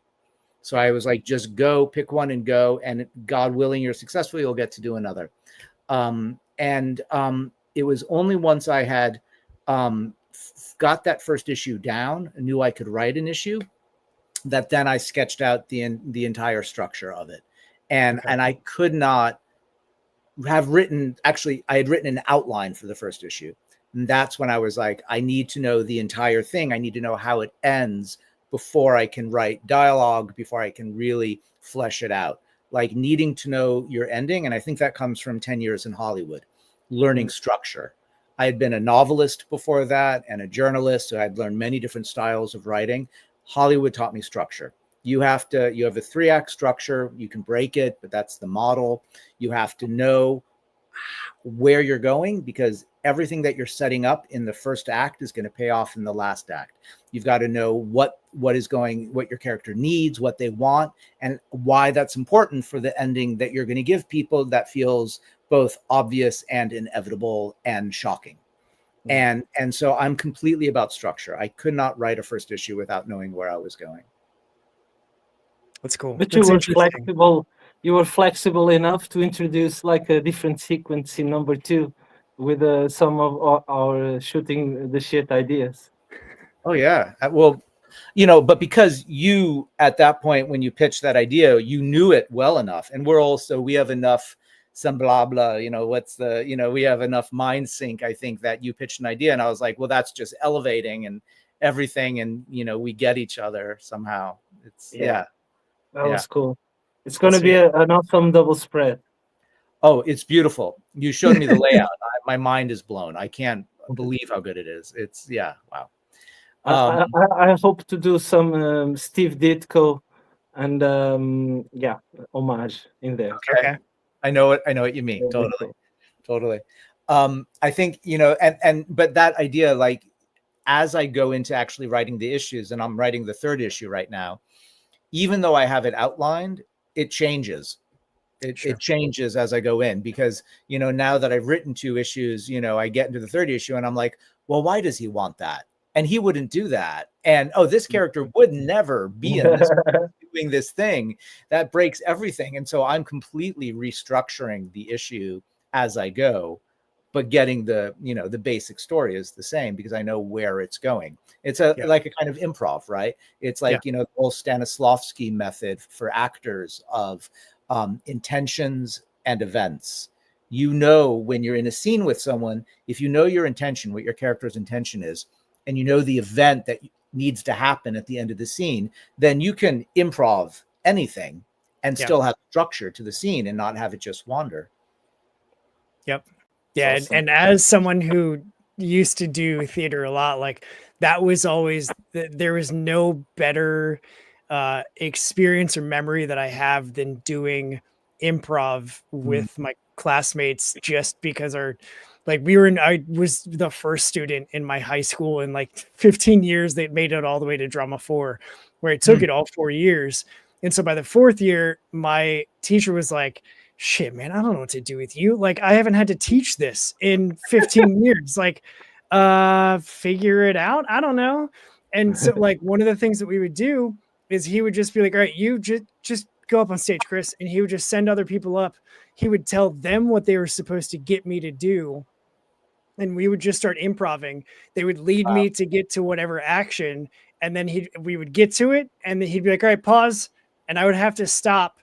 So I was like, just go, pick one and go. And God willing, you're successful, you'll get to do another. It was only once I had got that first issue down, I knew I could write an issue, that then I sketched out the entire structure of it. And I could not have written, actually, I had written an outline for the first issue. And that's when I was like, I need to know the entire thing. I need to know how it ends before I can write dialogue, before I can really flesh it out. Like, needing to know your ending. And I think that comes from 10 years in Hollywood, learning structure. I had been a novelist before that and a journalist, so I'd learned many different styles of writing. Hollywood taught me structure. You have a 3-act structure. You can break it, but that's the model. You have to know where you're going, because everything that you're setting up in the first act is going to pay off in the last act. You've got to know what your character needs, what they want, and why that's important for the ending that you're going to give people that feels both obvious and inevitable and shocking. And so I'm completely about structure. I could not write a first issue without knowing where I was going. That's cool. But That's you were flexible. you were flexible enough to introduce like a different sequence in number 2 with some of our shooting the shit ideas. Oh yeah. Well, but because you at that point when you pitched that idea, you knew it well enough, and we have enough some blah blah. We have enough mind sync. I think that you pitched an idea, and I was like, well, that's just elevating and everything, and we get each other somehow. That was cool. It's going to be an awesome double spread. Oh, it's beautiful. You showed me the layout. My mind is blown. I can't believe how good it is. It's wow. I hope to do some Steve Ditko and homage in there. Okay. I know what you mean. Totally. I think, but that idea, like, as I go into actually writing the issues, and I'm writing the 3rd issue right now, even though I have it outlined, it changes. It changes as I go in, because, now that I've written 2 issues, I get into the 3rd issue and I'm like, well, why does he want that? And he wouldn't do that. And, this character would never be in this doing this thing that breaks everything. And so I'm completely restructuring the issue as I go, but getting the basic story is the same because I know where it's going. It's like a kind of improv, right? It's like, the whole Stanislavski method for actors of intentions and events. When you're in a scene with someone, if you know your intention, what your character's intention is, and the event that needs to happen at the end of the scene, then you can improv anything and still have structure to the scene and not have it just wander. Yep. Yeah. Awesome. And as someone who used to do theater a lot, like that was always, there was no better experience or memory that I have than doing improv with my classmates, just because I was the first student in my high school in like 15 years that made it all the way to drama 4, where it took it all 4 years. And so by the 4th year, my teacher was like, shit, man, I don't know what to do with you. Like, I haven't had to teach this in 15 years. Like, figure it out. I don't know. And so like one of the things that we would do is he would just be like, all right, you just go up on stage, Chris. And he would just send other people up. He would tell them what they were supposed to get me to do. And we would just start improving. They would lead me to get to whatever action. And then we would get to it. And then he'd be like, all right, pause. And I would have to stop.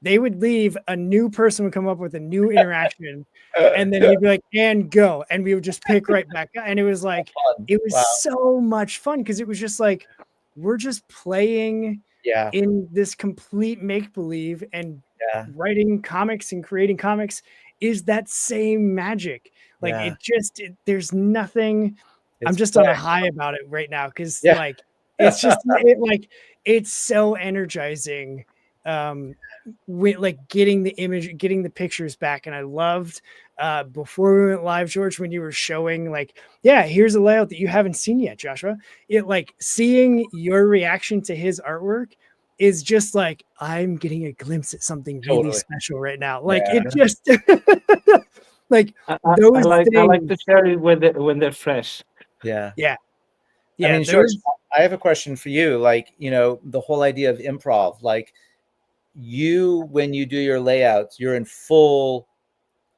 They would leave. A new person would come up with a new interaction. And then he'd be like, and go. And we would just pick right back up. And it was like, it was so much fun, because it was just like, we're just playing in this complete make-believe, and writing comics and creating comics is that same magic. Like there's nothing. I'm just on a high about it right now, because like it's just it's so energizing. With like getting the image, getting the pictures back. And I loved before we went live, George, when you were showing like, here's a layout that you haven't seen yet, Joshua. It like seeing your reaction to his artwork is just like, I'm getting a glimpse at something really special right now. Like it just like I like to share it when they're fresh. Yeah. I mean, George, I have a question for you. Like, the whole idea of improv, like, when you do your layouts, you're in full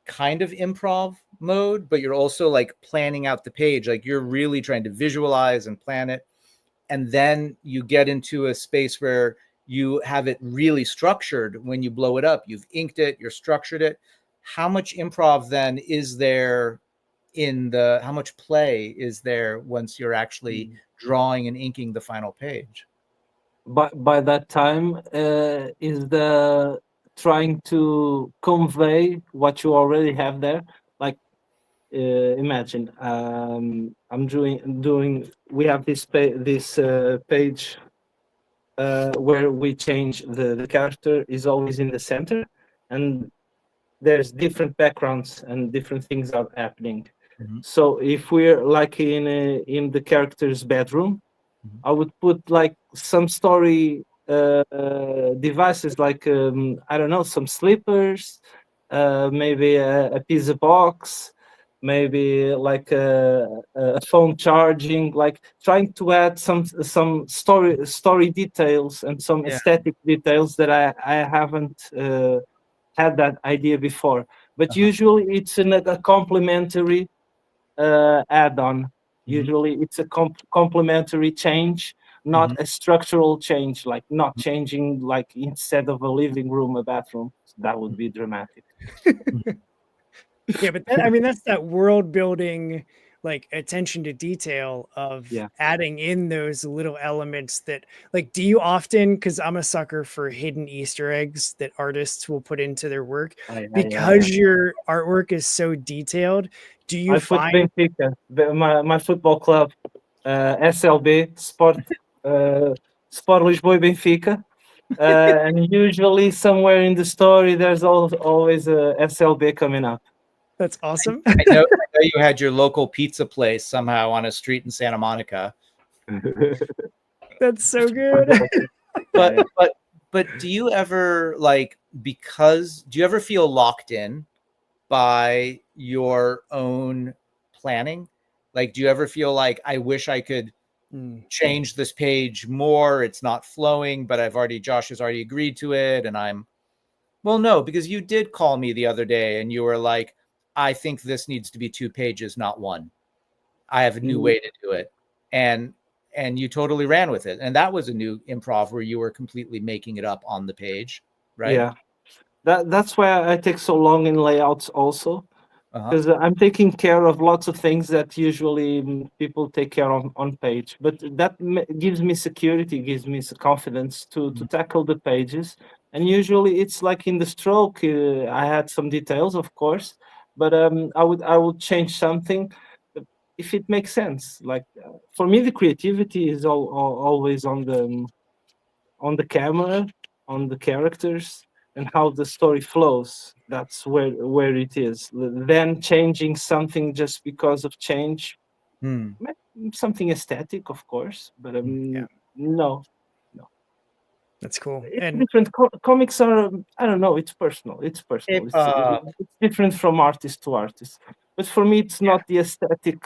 kind of improv mode, but you're also like planning out the page. Like, you're really trying to visualize and plan it. And then you get into a space where you have it really structured. When you blow it up, you've inked it, you're structured it. How much improv then is there how much play is there once you're actually drawing and inking the final page? By that time, is the trying to convey what you already have there. Like, imagine I'm doing. We have this page where we change the character is always in the center, and there's different backgrounds and different things are happening. So if we're like in the character's bedroom, I would put like some story devices, like I don't know, some slippers, maybe a pizza box, maybe like a phone charging, like trying to add some story details and some Yeah. aesthetic details that I haven't had that idea before. But Uh-huh. usually it's a complementary add-on. Mhm. Usually it's a complementary change, not Mhm. a structural change, like not changing like instead of a living room, a bathroom. That would be dramatic. Yeah, but I mean, that's that world building, like attention to detail of Yeah. adding in those little elements that, like, do you often, because I'm a sucker for hidden Easter eggs that artists will put into their work, I because your artwork is so detailed, do you I put find, Benfica, my football club, SLB, Sport Lisboa e Benfica. And usually somewhere in the story, there's always a SLB coming up. that's awesome? I know you had your local pizza place somehow on a street in Santa Monica. That's so good. But do you ever do you ever feel locked in by your own planning? Like, do you ever feel like, I wish I could change this page more, it's not flowing, but Josh has already agreed to it, and well, no, because you did call me the other day and you were like, I think this needs to be 2 pages, not 1. I have a new way to do it. And you totally ran with it. And that was a new improv where you were completely making it up on the page, right? Yeah, that's why I take so long in layouts also, Uh-huh. because I'm taking care of lots of things that usually people take care of on page. But that gives me security, gives me confidence to tackle the pages. And usually it's like in the stroke, I had some details, of course, but I would change something if it makes sense. Like for me, the creativity is always on the camera, on the characters, and how the story flows. That's where it is. Then changing something just because of change, something aesthetic, of course, but Yeah, no, that's cool. it's And different. Comics are, I don't know, it's personal. It's personal. Hip-hop. It's different from artist to artist. But for me, it's not the aesthetic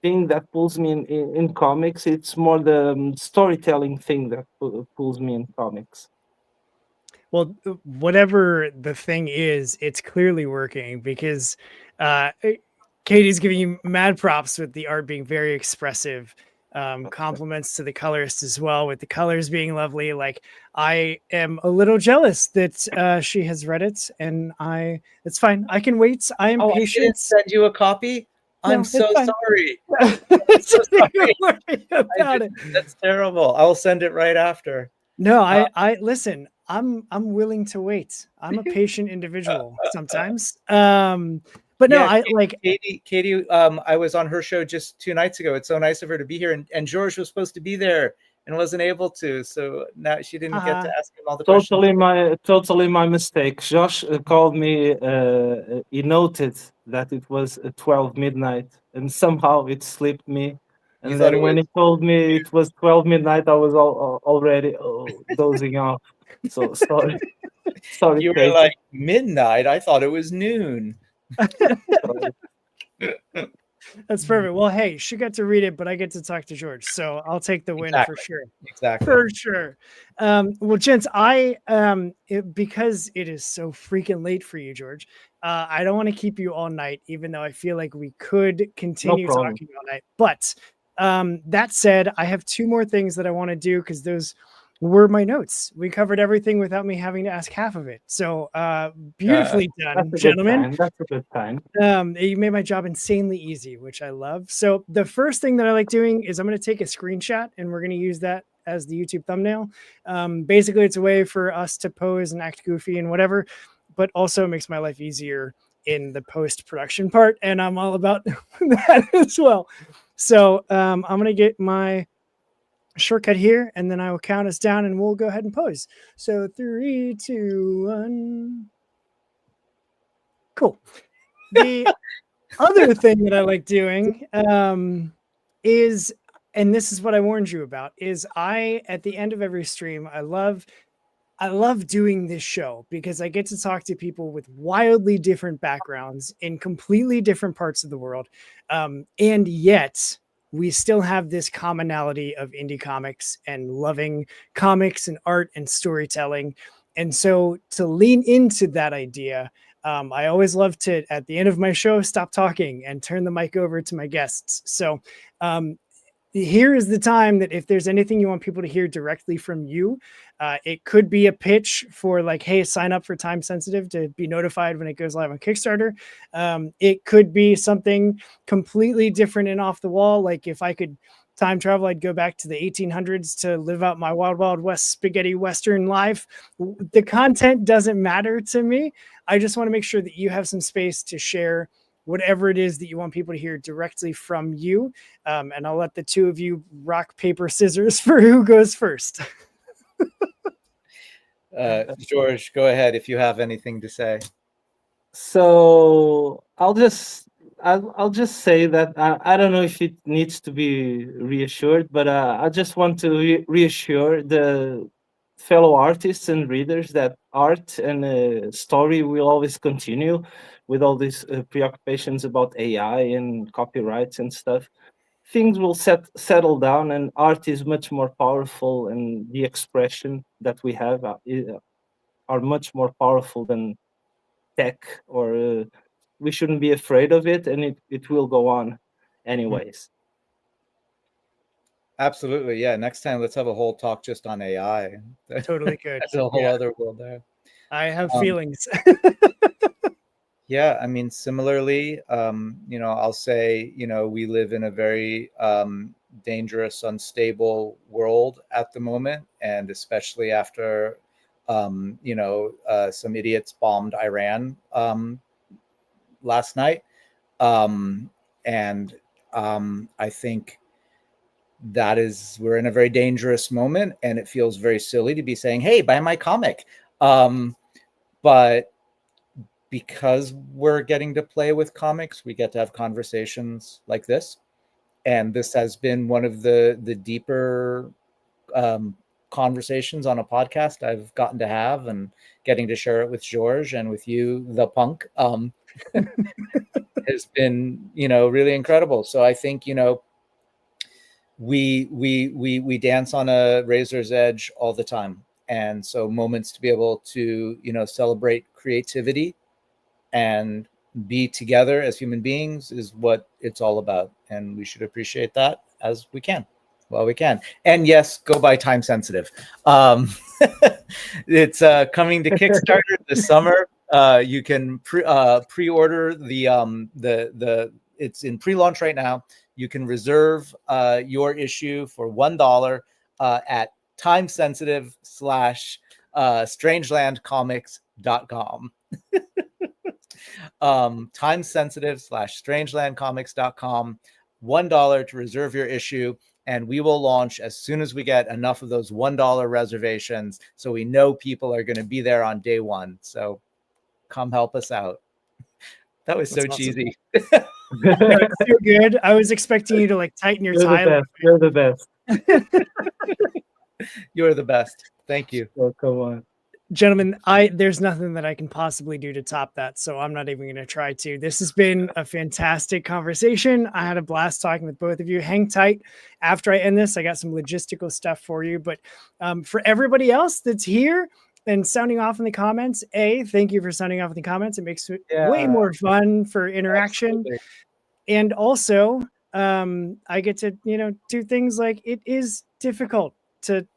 thing that pulls me in comics. It's more the storytelling thing that pulls me in comics. well, whatever the thing is, it's clearly working because Katie's giving you mad props with the art being very expressive. Compliments to the colorist as well, with the colors being lovely. Like, I am a little jealous that she has read it, and it's fine. I can wait. I am Oh, patient. I didn't send you a copy? I'm No, so it's fine. sorry. So sorry. worry about it. That's terrible. I will send it right after. No, I listen. I'm willing to wait. I'm a patient individual sometimes. But no, Yeah, I like. Katie, I was on her show just 2 nights ago. It's so nice of her to be here, and George was supposed to be there and wasn't able to, so now she didn't get to ask him all the questions. Totally my mistake. Josh called me. He noted that it was 12 midnight, and somehow it slipped me. You And thought then it when was he told me it was 12 midnight, I was already dozing off. So sorry, sorry, you were Kate. like midnight. I thought it was noon. Sorry. That's perfect. Well, hey, she got to read it, but I get to talk to George, so I'll take the win for sure. Exactly. For sure. Well, gents, because it is so freaking late for you, George. I don't want to keep you all night, even though I feel like we could continue problem. talking all night. But that said, I have 2 more things that I want to do because those were my notes. We covered everything without me having to ask half of it. So beautifully done, gentlemen. That's a good time. You made my job insanely easy, which I love. So the first thing that I like doing is I'm going to take a screenshot and we're going to use that as the YouTube thumbnail. Basically, it's a way for us to pose and act goofy and whatever, but also makes my life easier in the post-production part. And I'm all about that as well. So I'm going to get my shortcut here, and then I will count us down and we'll go ahead and pose. So 3, 2, 1. Cool. The other thing that I like doing is, and this is what I warned you about, is at the end of every stream, I love doing this show because I get to talk to people with wildly different backgrounds in completely different parts of the world. And yet we still have this commonality of indie comics and loving comics and art and storytelling. And so to lean into that idea, I always love to, at the end of my show, stop talking and turn the mic over to my guests. So here is the time that if there's anything you want people to hear directly from you, it could be a pitch for like, hey, sign up for Time Sensitive to be notified when it goes live on Kickstarter. It could be something completely different and off the wall. Like if I could time travel, I'd go back to the 1800s to live out my Wild Wild West spaghetti Western life. The content doesn't matter to me. I just want to make sure that you have some space to share whatever it is that you want people to hear directly from you. And I'll let the two of you rock, paper, scissors for who goes first. George, go ahead if you have anything to say. So I'll just say that I don't know if it needs to be reassured, but I just want to reassure the fellow artists and readers that art and story will always continue with all these preoccupations about AI and copyrights and stuff. Things will settle down, and art is much more powerful, and the expression that we have are much more powerful than tech, or we shouldn't be afraid of it, and it will go on anyways. Absolutely. Yeah. Next time, let's have a whole talk just on AI. Totally good. That's a whole other world there. I have feelings. Yeah. I mean, similarly, I'll say, we live in a very dangerous, unstable world at the moment. And especially after, some idiots bombed Iran last night. I think we're in a very dangerous moment, and it feels very silly to be saying, hey, buy my comic. But because we're getting to play with comics, we get to have conversations like this. And this has been one of the deeper conversations on a podcast I've gotten to have, and getting to share it with George and with you, the punk, has been, really incredible. So I think, we dance on a razor's edge all the time. And so moments to be able to, celebrate creativity and be together as human beings is what it's all about. And we should appreciate that as we can. Well, we can. And yes, go buy Time Sensitive. It's coming to Kickstarter this summer. You can pre-order it's in pre-launch right now. You can reserve your issue for $1 at timesensitive/strangelandcomics.com. timesensitive/strangelandcomics.com. $1 to reserve your issue, and we will launch as soon as we get enough of those $1 reservations, so we know people are going to be there on day one. So come help us out. That was so cheesy. It's so good. I was expecting you to like tighten your tie. You're the best. You're the best. Thank you. Oh, come on. Gentlemen, there's nothing that I can possibly do to top that, so I'm not even going to try to. This has been a fantastic conversation. I had a blast talking with both of you. Hang tight. After I end this, I got some logistical stuff for you. But for everybody else that's here and sounding off in the comments, thank you for sounding off in the comments. It makes it way more fun for interaction. Absolutely. And also, I get to, do things like it is difficult to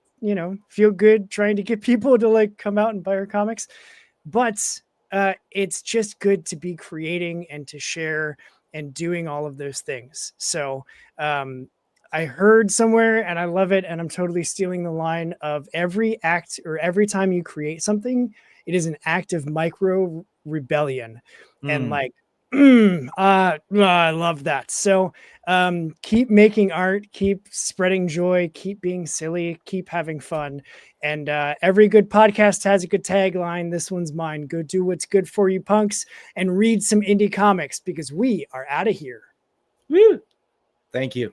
feel good trying to get people to like come out and buy our comics, but it's just good to be creating and to share and doing all of those things. So I heard somewhere, and I love it, and I'm totally stealing the line of every act or every time you create something, it is an act of micro rebellion. And like, I love that. So keep making art, keep spreading joy, keep being silly, keep having fun. And every good podcast has a good tagline. This one's mine. Go do what's good for you, punks, and read some indie comics, because we are out of here. Woo! Thank you.